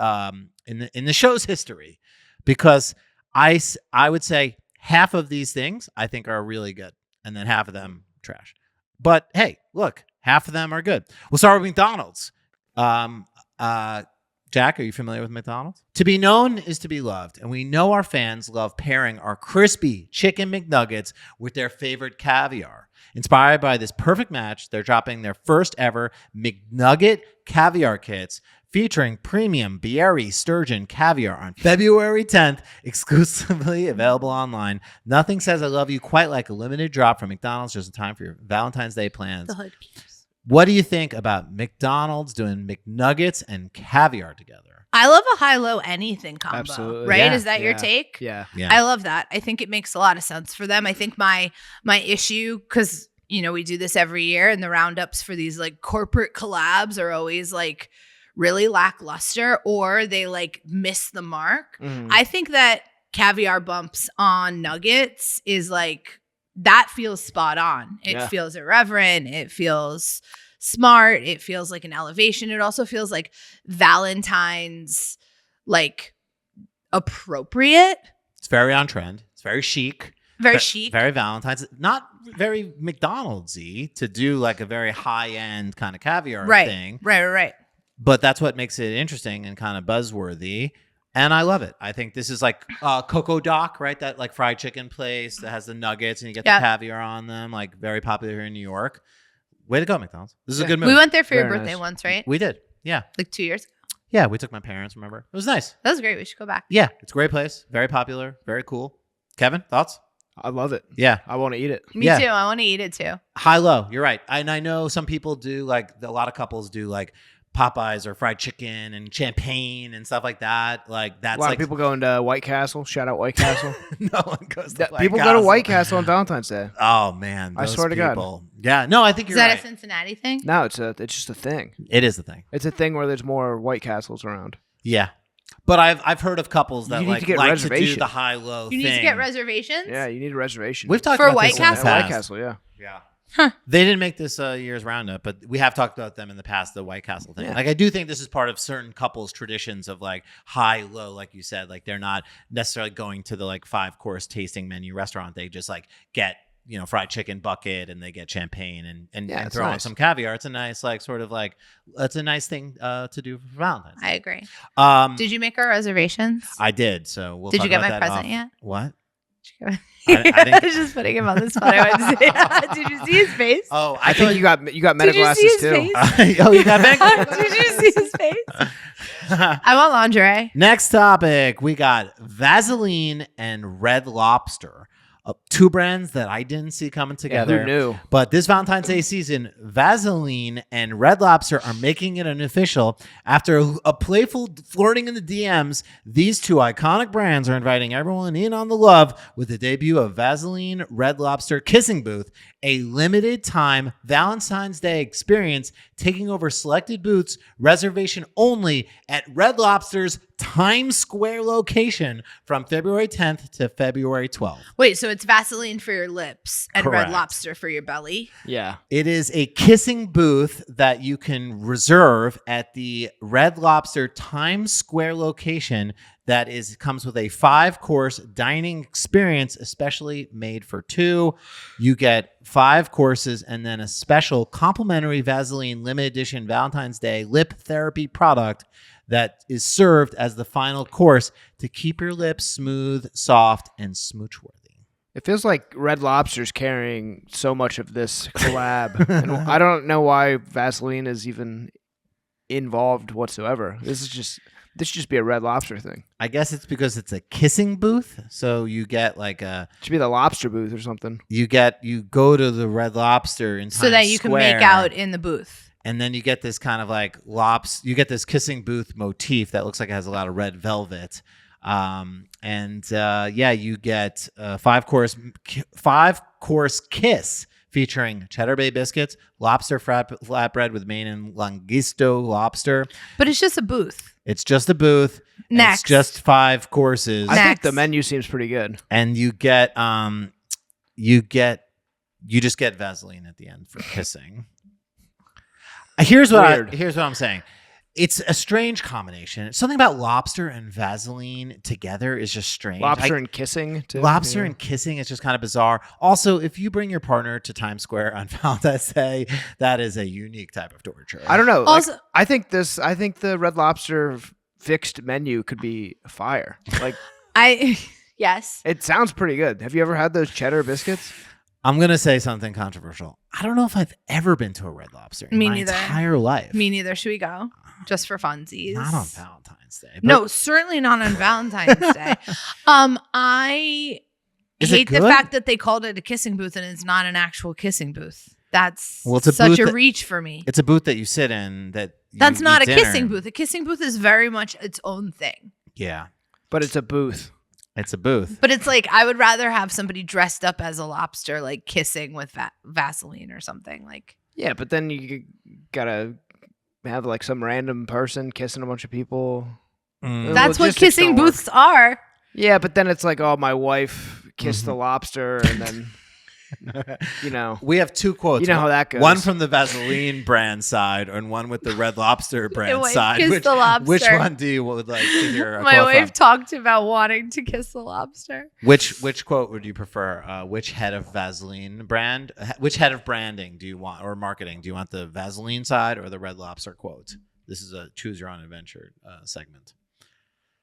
in the show's history, because I would say half of these things I think are really good, and then half of them trash. But hey, look, half of them are good. We'll start with McDonald's. Jack, are you familiar with McDonald's? To be known is to be loved, and we know our fans love pairing our crispy chicken McNuggets with their favorite caviar. Inspired by this perfect match, they're dropping their first ever McNugget caviar kits featuring premium Bieri sturgeon caviar on February 10th, exclusively available online. Nothing says I love you quite like a limited drop from McDonald's just in time for your Valentine's Day plans. The hood peeps. What do you think about McDonald's doing McNuggets and caviar together? I love a high-low anything combo. Absolutely. Right? Yeah. Is that your take? Yeah. I love that. I think it makes a lot of sense for them. I think my issue, because we do this every year, and the roundups for these like corporate collabs are always like really lackluster, or they like miss the mark. Mm-hmm. I think that caviar bumps on nuggets is like, that feels spot on. It feels irreverent. It feels smart. It feels like an elevation. It also feels like Valentine's, like appropriate. It's very on trend. It's very chic. Very chic. Very Valentine's. Not very McDonald's-y to do like a very high-end kind of caviar thing. Right. But that's what makes it interesting and kind of buzzworthy. And I love it. I think this is like Coco Doc, right? That like fried chicken place that has the nuggets and you get the caviar on them. Like very popular here in New York. Way to go, McDonald's. This is a good move. We went there for your birthday once, right? We did. Yeah. Like 2 years ago. Yeah, we took my parents, remember? It was nice. That was great. We should go back. Yeah, it's a great place. Very popular. Very cool. Kevin, thoughts? I love it. Yeah. I want to eat it. Me too. I want to eat it too. High-low. You're right. And I know some people do like, a lot of couples do like Popeyes or fried chicken and champagne and stuff like that. Like that's a lot like of people going to White Castle. Shout out White Castle. No one goes to White people Castle. go to White Castle on Valentine's Day. Oh man, I swear to God. Yeah, no, I think Is you're right. that a Cincinnati thing? No, it's just a thing. It is the thing. It's a thing where there's more White Castles around. Yeah, but I've heard of couples that like to do the high-low thing. You need to get reservations. Yeah, you need a reservation. We've talked for about White this Castle. in the past. White Castle, yeah. Yeah. Huh. They didn't make this year's roundup, but we have talked about them in the past, the White Castle thing. Yeah. Like, I do think this is part of certain couples' traditions of like high-low, like you said. Like, they're not necessarily going to the like 5-course tasting menu restaurant. They just like get, fried chicken bucket and they get champagne and throw on some caviar. It's a nice, like, sort of like, it's a nice thing to do for Valentine's. I agree. Did you make our reservations? I did. So we'll Did talk you get about my that Present yet? What? I was just putting him on the spot. I wanted to say, did you see his face? Oh, I think you got meta glasses too. Face? Oh, you got meta Did you see his face? I want lingerie. Next topic, we got Vaseline and Red Lobster. Two brands that I didn't see coming together. Who knew? But this Valentine's Day season, Vaseline and Red Lobster are making it unofficial. After a playful flirting in the DMs, these two iconic brands are inviting everyone in on the love with the debut of Vaseline Red Lobster Kissing Booth, a limited time Valentine's Day experience taking over selected booths, reservation only at Red Lobster's Times Square location from February 10th to February 12th. Wait, so it's Vaseline for your lips and Correct. Red Lobster for your belly? Yeah. It is a kissing booth that you can reserve at the Red Lobster Times Square location that comes with a 5-course dining experience, especially made for two. You get 5 courses and then a special complimentary Vaseline limited edition Valentine's Day lip therapy product that is served as the final course to keep your lips smooth, soft, and smooch-worthy. It feels like Red Lobster's carrying so much of this collab. And I don't know why Vaseline is even involved whatsoever. This should just be a Red Lobster thing. I guess it's because it's a kissing booth, so you get like It should be the Lobster booth or something. you go to the Red Lobster in Times So that you can Square, make out in the booth. and then you get this kind of like you get this kissing booth motif that looks like it has a lot of red velvet. You get a 5-course kiss featuring Cheddar Bay biscuits, lobster flatbread with Maine and Langisto lobster. But it's just a booth. It's just a booth. Next. It's just 5 courses. I think Next. the menu seems pretty good. And you just get Vaseline at the end for kissing. Here's what I'm saying. It's a strange combination. Something about lobster and Vaseline together is just strange. Lobster and kissing, too. Lobster and kissing is just kind of bizarre. Also, if you bring your partner to Times Square on Valentine's Day, that is a unique type of torture. I don't know. Also- I think the Red Lobster fixed menu could be fire. Like, Yes. it sounds pretty good. Have you ever had those cheddar biscuits? I'm going to say something controversial. I don't know if I've ever been to a Red Lobster in Me my neither. entire life. Me neither. Should we go? Just for funsies. Not on Valentine's Day. No, certainly not on Valentine's Day. I Is it hate the good? fact that they called it a kissing booth and it's not an actual kissing booth. That's Well, it's a such booth a reach for me. It's a booth that you sit in That's not a eat dinner. kissing booth. A kissing booth is very much its own thing. Yeah, But it's a booth. it's a booth. But it's like I would rather have somebody dressed up as a lobster, like kissing with Vaseline or something. Like, Yeah, but then you gotta have like some random person kissing a bunch of people. Mm. that's what logistics kissing don't work. booths are. Yeah, but then it's like, oh, my wife kissed the lobster, and then We have 2 quotes. You know how that goes. One from the Vaseline brand side, and one with the Red Lobster brand wife side. kissed the lobster. Which one do you would like to hear? A My quote wife from? talked about wanting to kiss the lobster. Which quote would you prefer? Which head of Vaseline brand? Which head of branding do you want, or marketing? Do you want the Vaseline side or the Red Lobster quote? This is a choose your own adventure segment.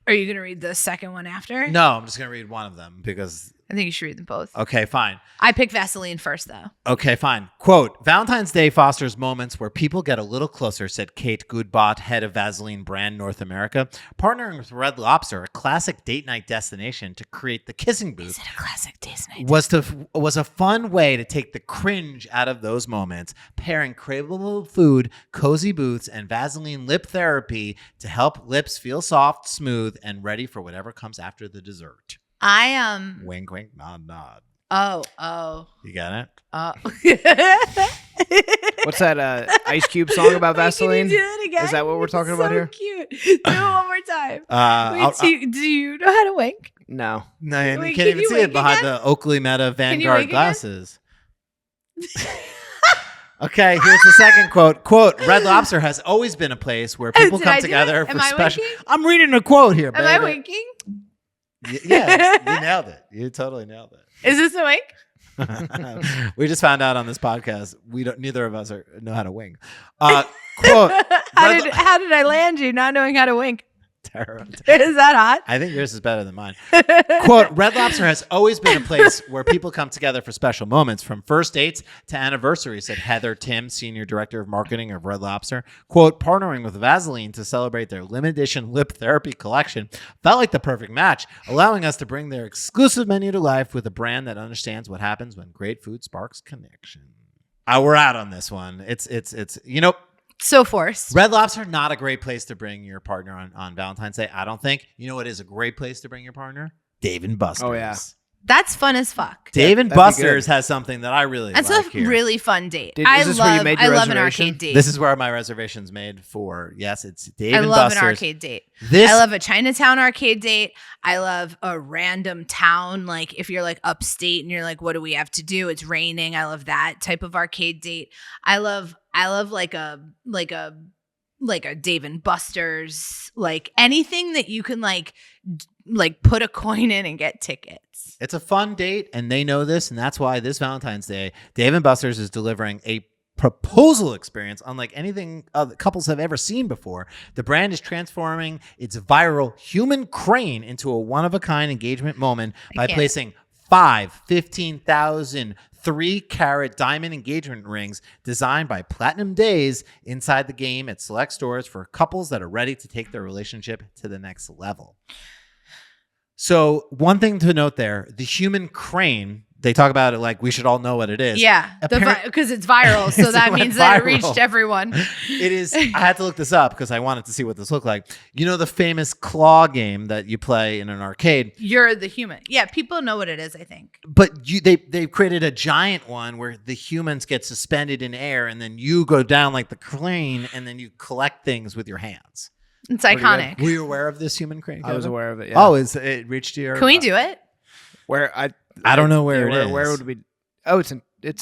Are you going to read the second one after? No, I'm just gonna read one of them because. I think you should read them both. Okay, fine. I picked Vaseline first, though. Okay, fine. Quote, Valentine's Day fosters moments where people get a little closer, said Kate Goodbot, head of Vaseline brand North America. Partnering with Red Lobster, a classic date night destination to create the kissing booth, Is it a classic date night? was a fun way to take the cringe out of those moments, pairing craveable food, cozy booths, and Vaseline lip therapy to help lips feel soft, smooth, and ready for whatever comes after the dessert. Wink, wink, nod, nod. Oh. You got it? What's that Ice Cube song about Vaseline? Can you do it again? Is that what we're talking about here? Cute. Do it one more time. Do you know how to wink? No. No, and Wait, you can can't even you see it wink behind again? the Oakley Meta you Vanguard wink again? glasses. Okay, here's the second quote. Quote, Red Lobster has always been a place where people Did come I do together it? for Am I special. winking? I'm reading a quote here, Am I baby. winking? Yeah, you nailed it. You totally nailed it. Is this a wink? We just found out on this podcast neither of us know how to wink. Quote, How did I land you not knowing how to wink? Terrible. Is that hot? I think yours is better than mine. Quote, Red Lobster has always been a place where people come together for special moments, from first dates to anniversaries, said Heather Tim, Senior Director of Marketing of Red Lobster. Quote, partnering with Vaseline to celebrate their limited edition lip therapy collection felt like the perfect match, allowing us to bring their exclusive menu to life with a brand that understands what happens when great food sparks connection. We're out on this one. It's So forced. Red Lobster, not a great place to bring your partner on Valentine's Day, I don't think. You know what is a great place to bring your partner? Dave & Buster's. Oh, yeah. That's fun as fuck. Dave That'd & Buster's has something that I really That's like a here. really fun date. Is this where you made your I love an reservation? arcade date. This is where my reservation's made for. Yes, it's Dave I & love Buster's. an arcade date. This, I love a Chinatown arcade date. I love a random town. Like if you're like upstate and you're like, what do we have to do? It's raining. I love that type of arcade date. I love like a Dave & Buster's, like anything that you can like put a coin in and get tickets. It's a fun date, and they know this, and that's why this Valentine's Day, Dave & Buster's is delivering a proposal experience unlike anything other couples have ever seen before. The brand is transforming its viral human crane into a one-of-a-kind engagement moment by placing 5 15,000 3-carat diamond engagement rings designed by Platinum Days inside the game at select stores for couples that are ready to take their relationship to the next level. So one thing to note there, the human crane, they talk about it like we should all know what it is. Yeah, because it's viral. So that means that it reached everyone. It is. I had to look this up because I wanted to see what this looked like. You know the famous claw game that you play in an arcade? You're the human. Yeah, people know what it is, I think. But they've created a giant one where the humans get suspended in air and then you go down like the crane and then you collect things with your hands. It's iconic. Were you aware of this human crane, Kevin? I was aware of it, yeah. Oh, it reached your... Can we do it? I don't know where it is. Where would it be? Oh, it's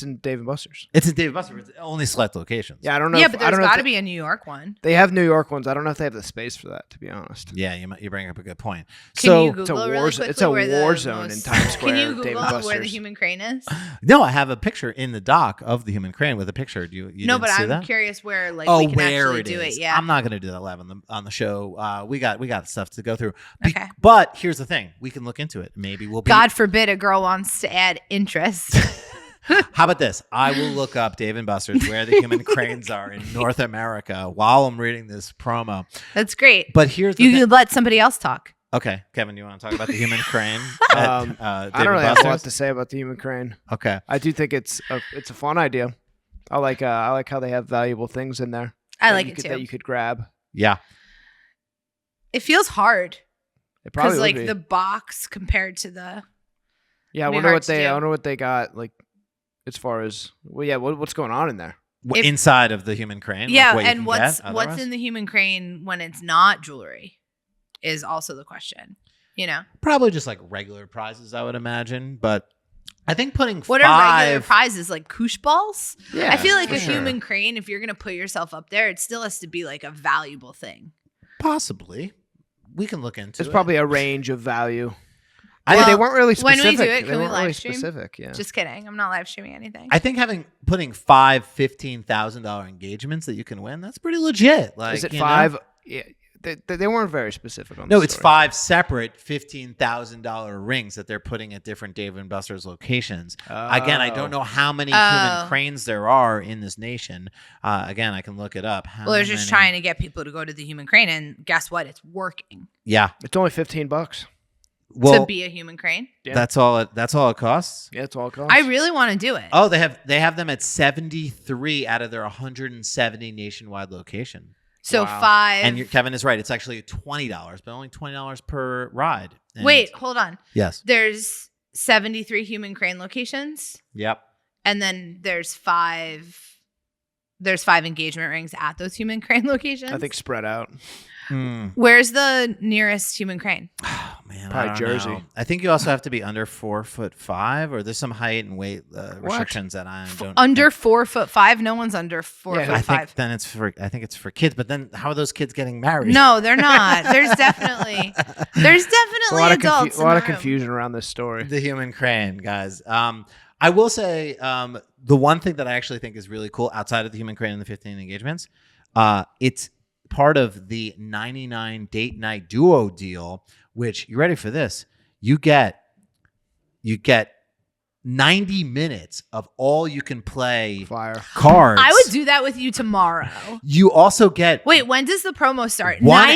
in Dave & Buster's. It's in Dave & Buster's. It's only select locations. Yeah, I don't know. Yeah, but there's got to be a New York one. They have New York ones. I don't know if they have the space for that, to be honest. Yeah, you bring up a good point. Can you it's a Google war, really quickly it's a where war the zone most- in Times Square. Can you Dave & Google Buster's. where the human crane is? No, I have a picture in the dock of the human crane with a picture. You No, didn't but see I'm that? curious where we can where actually it do is. it. Yeah. I'm not going to do that live on the show. We got stuff to go through. Okay. But here's the thing: we can look into it. Maybe we'll be. God forbid a girl wants to add interest. How about this? I will look up Dave & Buster's where the human cranes are in North America while I'm reading this promo. That's great. But here's the You thing. could let somebody else talk. Okay, Kevin, you want to talk about the human crane? I don't really have a lot to say about the human crane. Okay. I do think it's a fun idea. I like how they have valuable things in there. I like it too. That you could grab. Yeah. It feels hard It probably because would like be. the box compared to the. Yeah, I be wonder hard what to they. do. I wonder what they got. Like, as far as what's going on in there? If- Inside of the human crane. Yeah, like what you and can what's get what's otherwise? in the human crane when it's not jewelry is also the question. You know, Probably just like regular prizes, I would imagine. But I think putting what five. are regular prizes like koosh balls? Yeah, I feel like for a sure. human crane, if you're gonna put yourself up there, it still has to be like a valuable thing. Possibly. We can look into There's it. probably a range of value. Well, They weren't really when specific. we do it, They can we weren't really live stream? specific. Yeah. Just kidding. I'm not live streaming anything. I think putting 5 $15,000 engagements that you can win, that's pretty legit. Like, Is it you know? 5? Yeah, they weren't very specific on. No, the it's story. 5 separate $15,000 rings that they're putting at different Dave & Buster's locations. Again, I don't know how many human cranes there are in this nation. Again, I can look it up. Well, they're just trying to get people to go to the human crane, and guess what? It's working Yeah. It's only $15. Well, to be a human crane. Yeah. that's all it costs. Yeah, it's all it costs. I really want to do it. Oh, they have them at 73 out of their 170 nationwide location. So Wow. 5. And Kevin is right. It's actually $20, but only $20 per ride. And Wait, hold on. Yes. There's 73 human crane locations, Yep. and then there's 5 engagement rings at those human crane locations. I think spread out. Where's the nearest human crane? Oh man, Probably I don't Jersey. know. I think you also have to be under 4'5", or there's some height and weight restrictions that I don't. Under 4'5"? No one's under 4'5". I think then I think it's for kids. But then how are those kids getting married? No, they're not. There's definitely There's a lot adults. a lot of in the room. confusion around this story. The human crane, guys. I will say the one thing that I actually think is really cool outside of the human crane and the 15 engagements, it's part of the 99 date night duo deal, which you ready for this? You get 90 minutes of all you can play Fire. cards. I would do that with you tomorrow. You also get Wait, when does the promo start? One-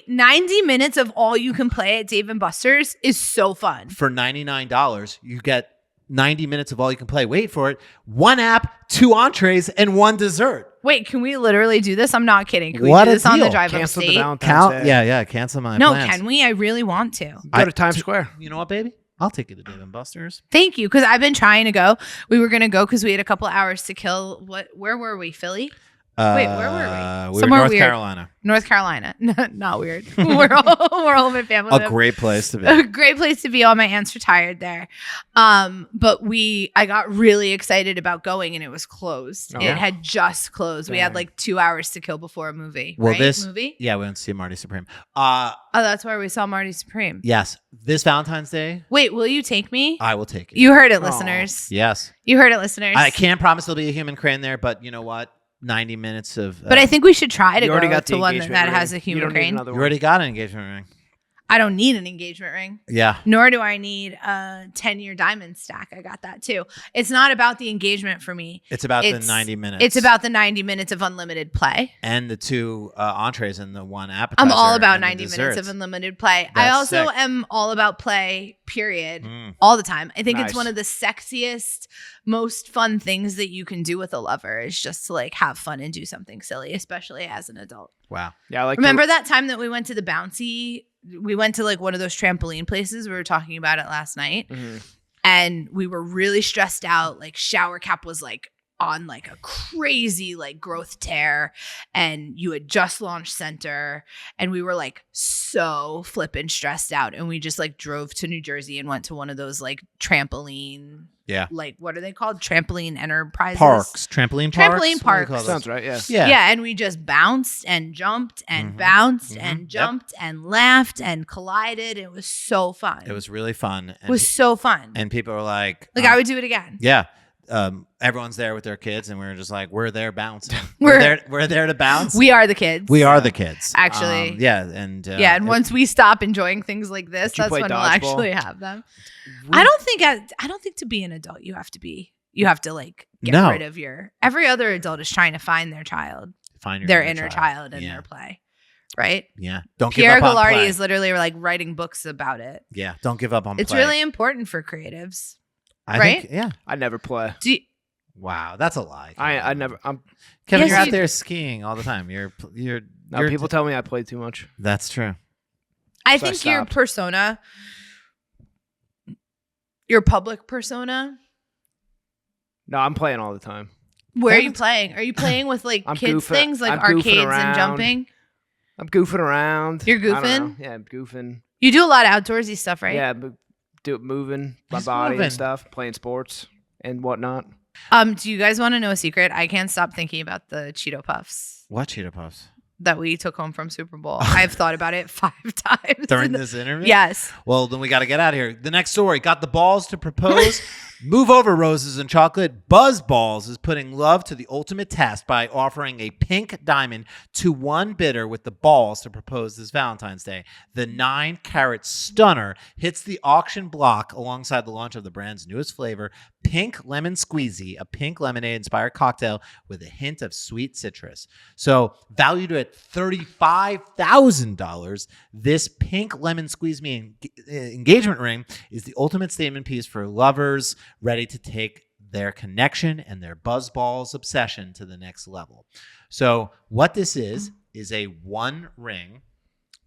90 minutes of all you can play at Dave & Buster's is so fun. for $99. You get 90 minutes of all you can play. Wait for it. 1 app, 2 entrees, and 1 dessert. Wait, can we literally do this? I'm not kidding. Can we What do a this on the deal. drive Cancel the upstate? Valentine's Day. Yeah. Cancel my No, plans. can we? I really want to. Go to Times Square. You know what, baby? I'll take you to Dave & Buster's. Thank you, because I've been trying to go. We were gonna go because we had a couple hours to kill. Where were we? Philly? Wait, where were we? We Somewhere were North weird. Carolina. North Carolina. Not weird. we're all my family. A live. great place to be. A great place to be. All my aunts retired there. But I got really excited about going, and it was closed. Oh. It had just closed. We had Dang. like 2 hours to kill before a movie. Well, right? this movie. Yeah, we went to see Marty Supreme. Oh, that's where we saw Marty Supreme. Yes, this Valentine's Day, Wait, will you take me? I will take you. You heard it, Aw. listeners. Yes, You heard it, listeners. I can't promise there'll be a human crane there, but you know what? 90 minutes of. But I think we should try to You already go got to the one engagement that ring. has a You human don't need crane. another you one. already got an engagement ring. I don't need an engagement ring. Yeah. Nor do I need a 10-year diamond stack. I got that too. It's not about the engagement for me. It's about It's- the 90 minutes. It's about the 90 minutes of unlimited play. and the 2 entrees and the 1 appetizer. I'm all about and the 90 minutes desserts. of unlimited play. I That's also sick. am all about play, period, Mm. all the time. I think it's Nice. one of the sexiest, most fun things that you can do with a lover is just to like have fun and do something silly, especially as an adult. Wow. Yeah, I like Remember that time that we went to the bouncy? We went to like one of those trampoline places. We were talking about it last night. Mhm. And we were really stressed out. Like shower cap was like on like a crazy like growth tear, and you had just launched Center, and we were like so flippin' stressed out, and we just like drove to New Jersey and went to one of those like trampoline, Yeah. like what are they called? Trampoline enterprises. Parks, trampoline parks. Trampoline What do they parks. call those? Sounds right. Yeah. Yeah. Yeah, and we just bounced and jumped and Mhm. bounced Mhm. and Yep. jumped and laughed and collided. It was so fun. It was really fun. It was so fun. and people were like, I would do it again. yeah. Everyone's there with their kids, and we were just like, we're there bouncing. We're- we're there to bounce. We are the kids. We are the kids. Actually. Yeah. And Yeah, and once we stop enjoying things like this, Did you that's play when we'll dodgeball? actually have them. I don't think to be an adult you have to like get No. rid of every other adult is trying to find their child, find your their inner child in yeah. their play. Right? Yeah. Don't Pierre give up on Gallardi play. is literally like writing books about it. Yeah. Don't give up on It's play. really important for creatives. I right? think, yeah. I never play. Do you, Wow. That's a lie. I never. I'm. Kevin, Yes, you're out you- there skiing all the time. You're No, people tell me I play too much. That's true. I So I think your stopped. persona, your public persona, No, I'm playing all the time. where are you Haven't- playing? Are you playing with like I'm kids goofing- things like I'm goofing arcades and around. jumping? I'm goofing around. You're I don't goofing? know. Yeah, I'm goofing. You do a lot of outdoorsy stuff, right? Yeah, moving my He's body moving. and stuff, playing sports and whatnot. Do you guys want to know a secret? I can't stop thinking about the Cheeto Puffs What Cheetah Puffs? that we took home from Super Bowl. I've thought about it 5 times. During this interview? Yes. Well, then we got to get out of here. The next story got the balls to propose. Move over, roses and chocolate. Buzz Balls is putting love to the ultimate test by offering a pink diamond to one bidder with the balls to propose this Valentine's Day. The 9-carat stunner hits the auction block alongside the launch of the brand's newest flavor, Pink Lemon Squeezy, a pink lemonade-inspired cocktail with a hint of sweet citrus. So, valued at $35,000, this Pink Lemon Squeeze Me engagement ring is the ultimate statement piece for lovers ready to take their connection and their buzzballs obsession to the next level. So what this is a one ring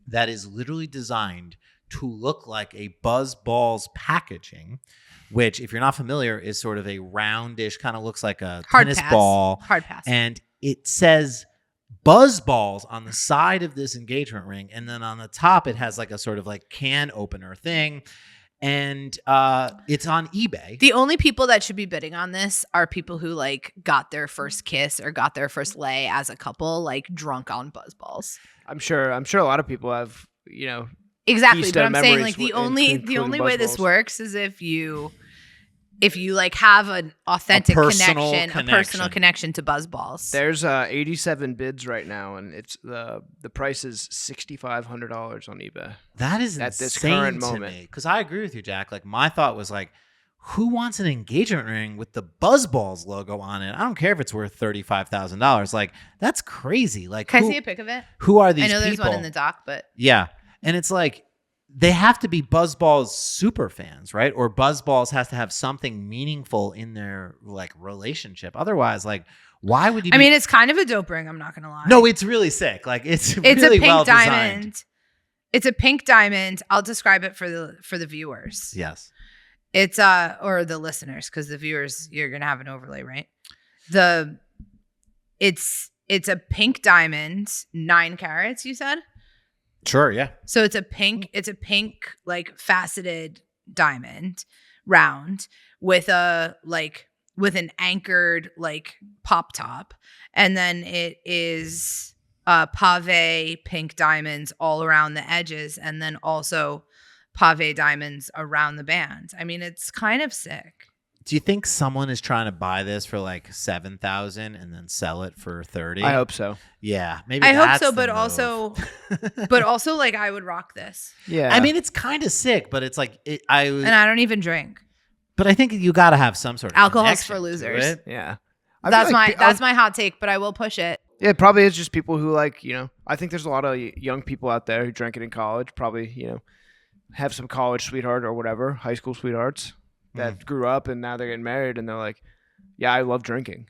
that is literally designed to look like a buzzballs packaging, which if you're not familiar is sort of a roundish, kind of looks like a Hard tennis pass. ball. Hard pass. And it says buzz balls on the side of this engagement ring. And then on the top, it has like a sort of like can opener thing. And it's on eBay. The only people that should be bidding on this are people who like got their first kiss or got their first lay as a couple, like drunk on buzzballs. I'm sure a lot of people have, Exactly, Pieced but out I'm saying memories like the including only way this buzzballs. works is if you if you like have an authentic A personal personal connection to Buzzballs. There's 87 bids right now, and it's the price is $6,500 on eBay. That is At this insane current to moment. me. Because I agree with you, Jack. Like my thought was like, who wants an engagement ring with the Buzzballs logo on it? I don't care if it's worth $35,000. Like that's crazy. Like Can I see a pic of it? who are these I know people? there's one in the doc, but Yeah. And it's like they have to be Buzzballs super fans, right? Or Buzzballs has to have something meaningful in their like relationship. Otherwise, like why would you I mean, it's kind of a dope ring. I'm not gonna lie. No, it's really sick. Like it's It's really a pink well diamond. designed. It's a pink diamond. I'll describe it for the viewers. Yes. It's or the listeners, because the viewers, you're gonna have an overlay, right? It's a pink diamond, 9 carats, you said? Sure, yeah. So it's a pink like faceted diamond, round, with an anchored like pop top. And then it is pave pink diamonds all around the edges, and then also pave diamonds around the band. I mean, it's kind of sick. Do you think someone is trying to buy this for like $7,000 and then sell it for $30,000? I hope so. Yeah, maybe. I hope that's so, the but move. also like I would rock this. Yeah. I mean, it's kind of sick, but it's like And I don't even drink. But I think you got to have some sort of Alcohol's connection for to losers. it. yeah. That's my hot take, but I will push it. Yeah, it probably is just people who like, I think there's a lot of young people out there who drank it in college, probably, have some college sweetheart or whatever, high school sweethearts that grew up and now they're getting married and they're like, yeah, I love drinking.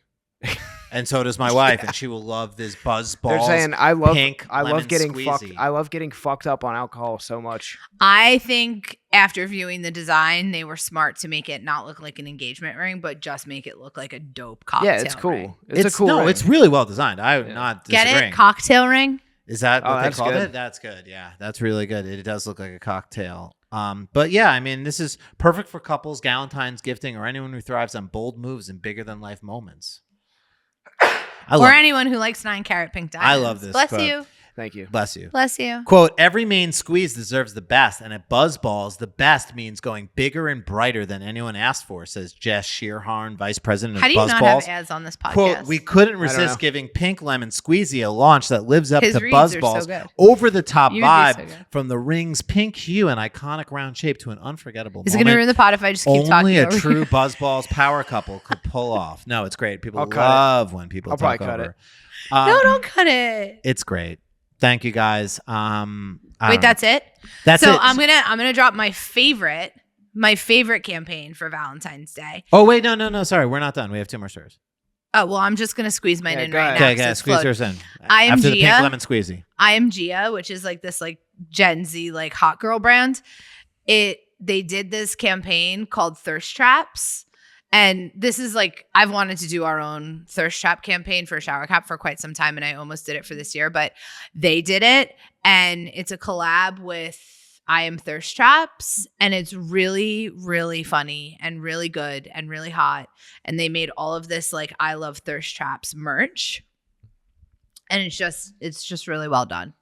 And so does my wife, and she will love this Buzzballs. They're saying I love getting squeezy. I love getting fucked up on alcohol so much. I think after viewing the design, they were smart to make it not look like an engagement ring, but just make it look like a dope cocktail Yeah, it's cool. ring. It's a cool ring. It's really well designed. I would not disagreeing. Get it? Cocktail ring? Is that what they that's called good. it? That's good. Yeah, that's really good. It does look like a cocktail. But yeah, I mean, this is perfect for couples, Galentine's gifting, or anyone who thrives on bold moves and bigger than life moments. Or anyone who likes 9-carat pink diamonds. I love this Bless quote. you. Thank you. Bless you. Bless you. Quote, every main squeeze deserves the best, and at Buzzballs, the best means going bigger and brighter than anyone asked for, says Jess Shearharn, Vice President of How do you Buzzballs. not have ads on this podcast? Quote, we couldn't know. resist giving Pink Lemon Squeezy a launch that lives up His to reads are so Buzzballs' good. over-the-top You would be vibe, so good. from the ring's pink hue and iconic round shape to an unforgettable Is it moment. going to ruin the pot if I just keep talking Only a over true you? Buzzballs power couple could pull off. No, it's great. People I'll cut love when people I'll talk probably cut over. No, don't cut it. It's great. Thank you guys. I don't Wait, know. that's it? That's so it. I'm gonna drop my favorite campaign for Valentine's Day. Oh wait, no. Sorry, we're not done. We have 2 more stories. Oh well, I'm just gonna squeeze mine Yeah, in go right ahead. now. Okay, 'cause okay. it's Squeeze floating. yours in. I am After the Gia. pink lemon squeezy. I am Gia, which is like this like Gen Z like hot girl brand. They did this campaign called Thirst Traps. And this is like, I've wanted to do our own thirst trap campaign for Shower Cap for quite some time, and I almost did it for this year, but they did it, and it's a collab with I Am Thirst Traps, and it's really, really funny and really good and really hot. And they made all of this like I Love Thirst Traps merch, and it's just really well done.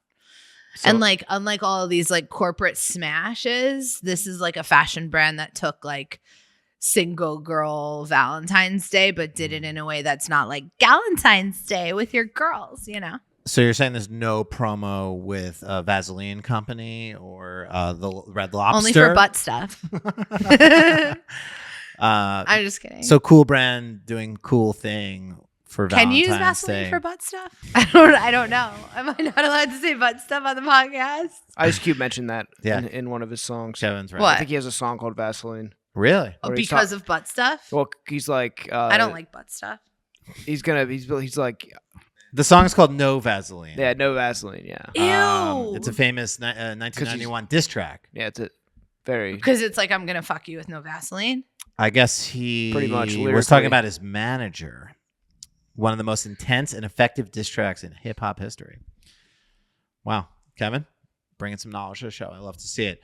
So- And like, unlike all of these like corporate smashes, this is like a fashion brand that took like single girl Valentine's Day, but did it in a way that's not like Galentine's Day with your girls, So you're saying there's no promo with Vaseline Company or the Red Lobster? Only for butt stuff. I'm just kidding. So cool brand doing cool thing for Can Valentine's you use Vaseline Day. for butt stuff? I don't know. Am I not allowed to say butt stuff on the podcast? Ice Cube mentioned that Yeah. in one of his songs. Kevin's right. What? I think he has a song called Vaseline. Really? Oh, Or he's because of butt stuff? Well, he's like I don't like butt stuff. he's like The song's called No Vaseline. yeah, no Vaseline, yeah. Ew. It's a famous 1991 diss track. Yeah, it's a very Because it's like, I'm going to fuck you with no Vaseline. I guess he Pretty much, was lyrically. talking about his manager. One of the most intense and effective diss tracks in hip hop history. Wow. Kevin, bringing some knowledge to the show. I love to see it.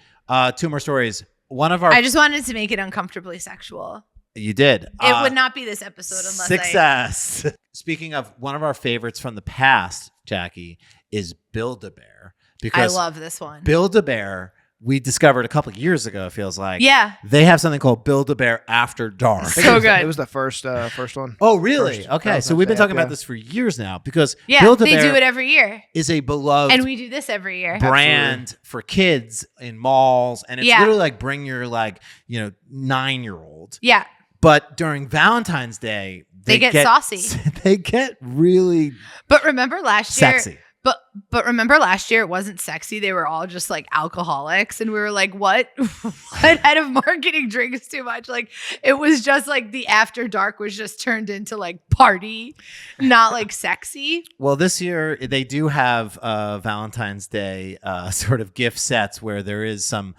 2 more stories. One of our I just wanted to make it uncomfortably sexual. You did. It would not be this episode unless success. Speaking of one of our favorites from the past, Jackie, is Build-A-Bear. I Because love this one. Build-A-Bear we discovered a couple of years ago, it feels like. Yeah. They have something called Build-A-Bear After Dark. I think So it was, good. It was the first one. Oh, really? First Okay. So we've been Valentine's talking Day, about this for years now because Yeah, Build-A-Bear they do it every year. is a beloved And we do this every year. brand for kids in malls. And it's Yeah. literally like bring your 9-year-old. Yeah. But during Valentine's Day, They get saucy. They get really But remember last year, sexy. But remember last year it wasn't sexy. They were all just like alcoholics, and we were like, "What? What head of marketing drinks too much?" Like it was just like the after dark was just turned into like party, not like sexy. Well, this year they do have Valentine's Day sort of gift sets where there is some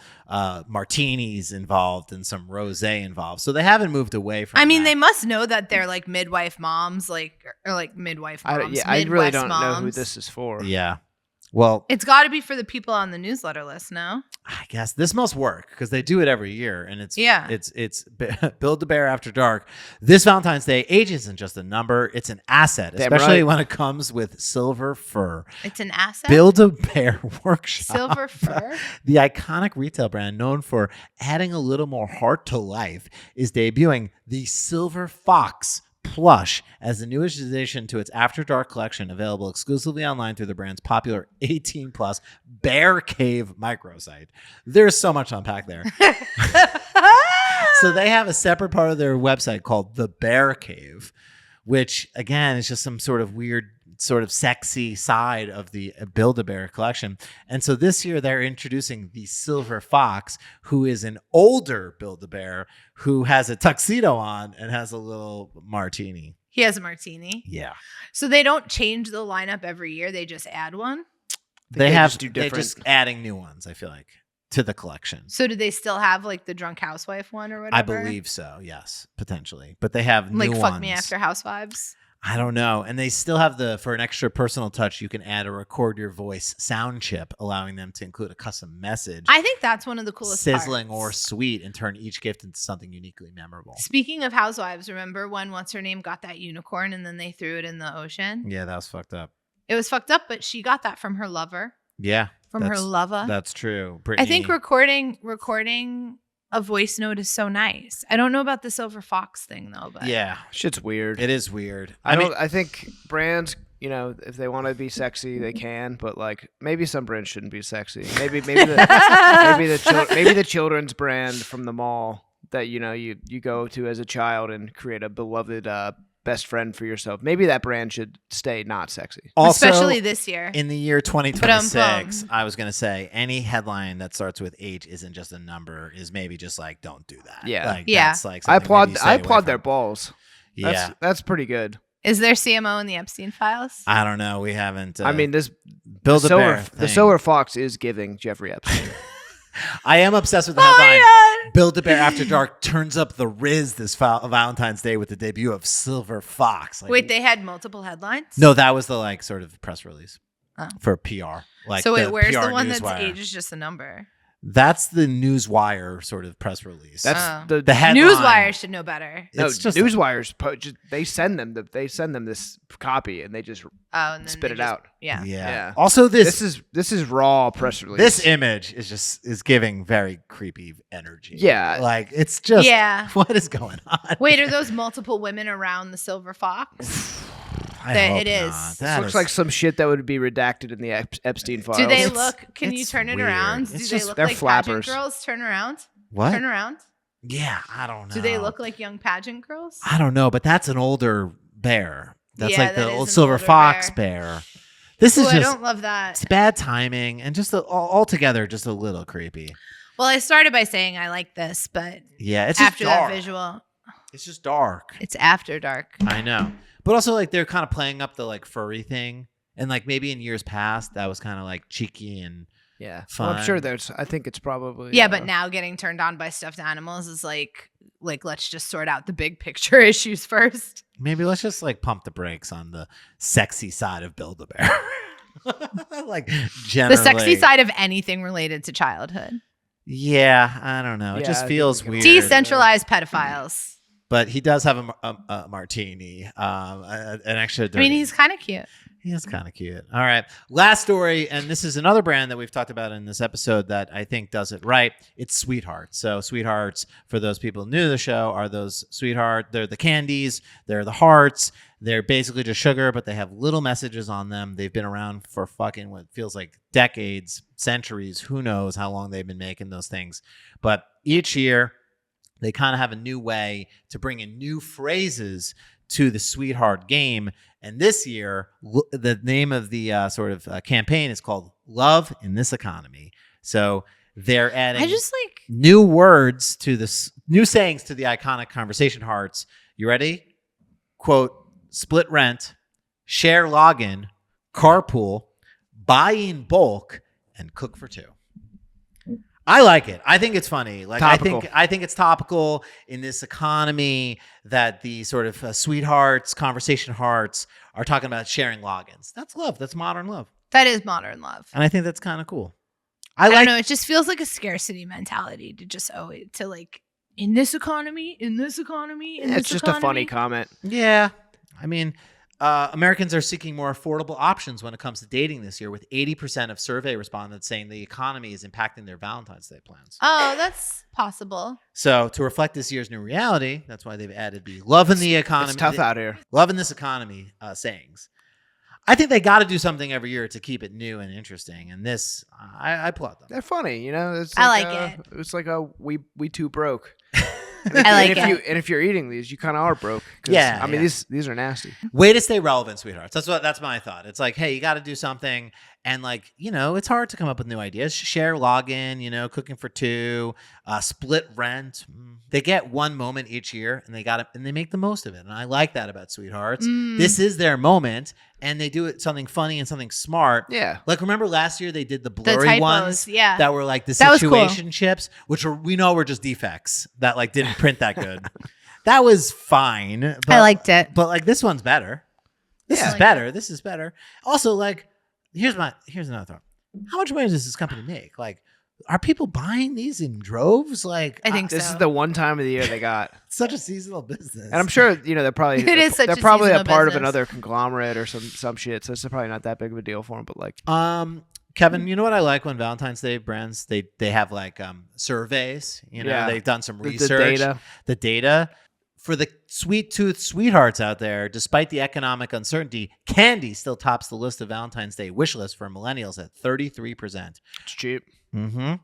martinis involved and some rosé involved. So they haven't moved away from I mean, that. they must know that they're like midwife moms, or midwife moms. I really Midwest don't know who moms. this is for. Yeah. Well, It's got to be for the people on the newsletter list, no? I guess this must work because they do it every year, and it's Build-A-Bear After Dark. This Valentine's Day, age isn't just a number; it's an asset, Damn especially right. when it comes with silver fur. It's an asset. Build-A-Bear Workshop, Silver fur. the iconic retail brand known for adding a little more heart to life, is debuting the Silver Fox plush as the newest addition to its After Dark collection, available exclusively online through the brand's popular 18+ Bear Cave microsite. There's so much to unpack there. So they have a separate part of their website called the Bear Cave, which again is just some sort of weird, sort of sexy side of the Build-A-Bear collection. And so this year they're introducing the Silver Fox, who is an older Build-A-Bear who has a tuxedo on and has a little martini. He has a martini. Yeah. So they don't change the lineup every year. They just add one. They just do they're different. just adding new ones, I feel like, to the collection. So do they still have like the drunk housewife one or whatever? I believe so, yes, potentially. But they have Like new Fuck ones. Me After Housewives. I don't know. And they still have for an extra personal touch, you can add a record your voice sound chip, allowing them to include a custom message, I think that's one of the coolest sizzling parts. or sweet, and turn each gift into something uniquely memorable. Speaking of housewives, remember when what's her name got that unicorn and then they threw it in the ocean? Yeah, that was fucked up. It was fucked up, but she got that from her lover. Yeah. From her lover. That's true. I Brittany, think recording a voice note is so nice. I don't know about the Silver Fox thing though, but yeah, Shit's weird. it is weird. I think brands, if they want to be sexy, they can. But like, maybe some brands shouldn't be sexy. Maybe the children's brand from the mall that you go to as a child and create a beloved best friend for yourself. Maybe that brand should stay not sexy. also, especially this year. in the year 2026, Ba-dum-bum. I was going to say any headline that starts with age isn't just a number is maybe just like, don't do that. Yeah. Like, Yeah. That's like I something maybe you stay away applaud their from. balls. Yeah. That's pretty good. Is there CMO in the Epstein files? I don't know. We haven't. I mean, this Build-A-Bear the thing. Silver Fox is giving Jeffrey Epstein. I am obsessed with the Oh headline. my God. Build-A-Bear After Dark turns up the Riz this Valentine's Day with the debut of Silver Fox. Like, Wait, they had multiple headlines? no, that was the sort of press release Oh. for PR. Like, so wait, where's PR the one that's Newswire. age is just a number? That's the Newswire sort of press release. That's Oh. the headline. Newswire should know better. No, It's just Newswires. They send them this copy and they just Oh, and then spit they it just- out. Yeah. yeah. Yeah. Also, This is raw press release. this image is giving very creepy energy. Yeah. Like it's just Yeah. what is going on? Wait, are those multiple women around the Silver Fox? I That hope it is. not. This That looks is- like some shit that would be redacted in the Epstein files. Do they It's- look? Can you it's turn it weird. around? It's Do they just- look they're like pageant flappers. girls? Turn around. what? Turn around. Yeah, I don't know. Do they look like young pageant girls? I don't know, but that's an older bear. That's Yeah, like that the is old an Silver older Fox bear. This is Ooh, I just don't love that. it's bad timing and just altogether just a little creepy. Well, I started by saying I like this, but Yeah, it's just after dark. that visual, It's just dark. it's after dark. I know. But also like they're kind of playing up the like furry thing. And like maybe in years past that was kind of like cheeky and Yeah. fun. Well, I'm sure I think it's probably. Yeah, but now getting turned on by stuffed animals is like let's just sort out the big picture issues first. maybe let's just like pump the brakes on the sexy side of Build-A-Bear. Like generally. The sexy side of anything related to childhood. Yeah, I don't know. It Yeah, I just think feels we can- weird. Decentralized pedophiles. But he does have a martini. An extra. I mean, dirty- he's kind of cute. He is kind of cute. All right. Last story. And this is another brand that we've talked about in this episode that I think does it right. It's Sweethearts. So Sweethearts, for those people new to the show, are those they're the candies. They're the hearts. They're basically just sugar, but they have little messages on them. They've been around for fucking what feels like decades, centuries. Who knows how long they've been making those things. But each year, they kind of have a new way to bring in new phrases to the Sweetheart game. And this year, the name of the campaign is called Love in This Economy. So they're adding new words to new sayings to the iconic conversation hearts. You ready? Quote, split rent, share login, carpool, buy in bulk, and cook for two. I like it. I think it's funny. Like Topical. I think it's topical in this economy that the sort of Sweethearts, conversation hearts are talking about sharing logins. That's love. That's modern love. That is modern love. And I think that's kind of cool. I don't know. It just feels like a scarcity mentality to just owe it to like in this economy. It's just a funny comment. Yeah. I mean, Americans are seeking more affordable options when it comes to dating this year, with 80% of survey respondents saying the economy is impacting their Valentine's Day plans. Oh, that's possible. So to reflect this year's new reality, that's why they've added the love in the economy. It's tough out here. Love in this economy sayings. I think they got to do something every year to keep it new and interesting. And this, I applaud them. They're funny, you know. It's I like it. It's like a we too broke. I like it. And if you're eating these, you kind of are broke. Yeah, I mean, these are nasty. Way to stay relevant, Sweethearts. That's my thought. It's like, hey, you got to do something, and like, you know, it's hard to come up with new ideas. Share login, you know, cooking for two, split rent. They get one moment each year, and they make the most of it. And I like that about Sweethearts. This is their moment, and they do it something funny and something smart. Yeah. Like, remember last year they did the blurry typos, ones, yeah, that were like the that was cool. situationships, which we know were just defects that like didn't print that good. That was fine. But, I liked it. But like this one's better. This Yeah. is better. This is better. Also, like, here's another thought. How much money does this company make? Like, are people buying these in droves? Like, I think this so. is the one time of the year they got. it's such a seasonal business. And I'm sure, you know, they're probably It is such they're a probably a seasonal part of business. another conglomerate or some shit. So it's probably not that big of a deal for them. But like, Kevin, you know what I like when Valentine's Day brands they have like surveys. You know, Yeah. they've done some The research. data. The data. For the sweet tooth sweethearts out there, despite the economic uncertainty, candy still tops the list of Valentine's Day wish list for millennials at 33%. it's cheap. Mm-hmm.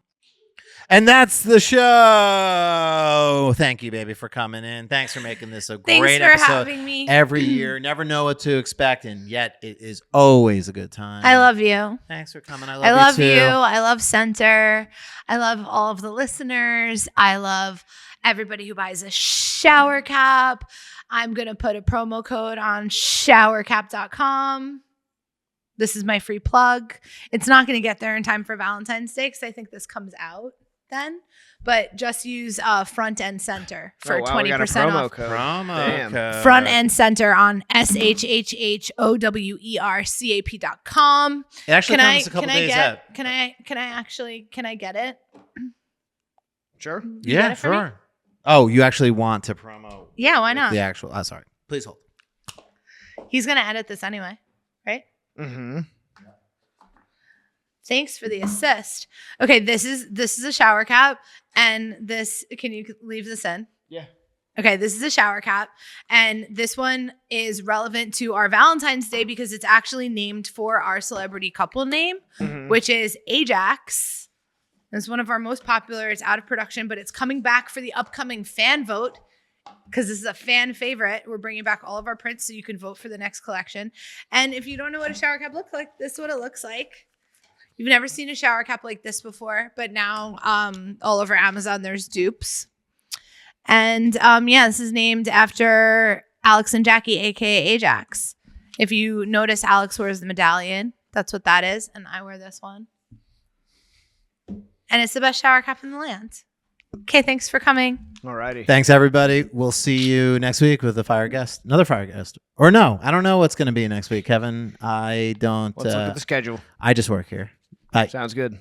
And that's the show. Thank you, baby, for coming in. Thanks for making this a Thanks great for episode. having me. Every year, never know what to expect, and yet it is always a good time. I love you. Thanks for coming. I I love you. you. Too. I love Center. I love all of the listeners. I love everybody who buys a shower cap. I'm going to put a promo code on showercap.com. This is my free plug. It's not going to get there in time for Valentine's Day because I think this comes out then. But just use Front End Center for 20% we got a promo off. code. Promo Damn. code. Front End Center on SHHHOWERCAP.com. It actually comes a couple days out. Can I get it? Sure. You Yeah, get it for me? sure. Oh, you actually want to promo? Yeah, why not? The actual. Oh, sorry. Please hold. He's gonna edit this anyway, right? Mm-hmm. Thanks for the assist. Okay, this is a shower cap, and this can you leave this in? Yeah. Okay, this is a shower cap, and this one is relevant to our Valentine's Day because it's actually named for our celebrity couple name, which is Ajax. It's one of our most popular. It's out of production, but it's coming back for the upcoming fan vote because this is a fan favorite. We're bringing back all of our prints so you can vote for the next collection. And if you don't know what a shower cap looks like, this is what it looks like. You've never seen a shower cap like this before, but now all over Amazon there's dupes. And this is named after Alex and Jackie, aka Ajax. If you notice, Alex wears the medallion. That's what that is, and I wear this one. And it's the best shower cap in the land. Okay, thanks for coming. Alrighty. Thanks, everybody. We'll see you next week with another fire guest. Or no, I don't know what's going to be next week, Kevin. I don't. Let's look at the schedule. I just work here. Bye. Sounds good.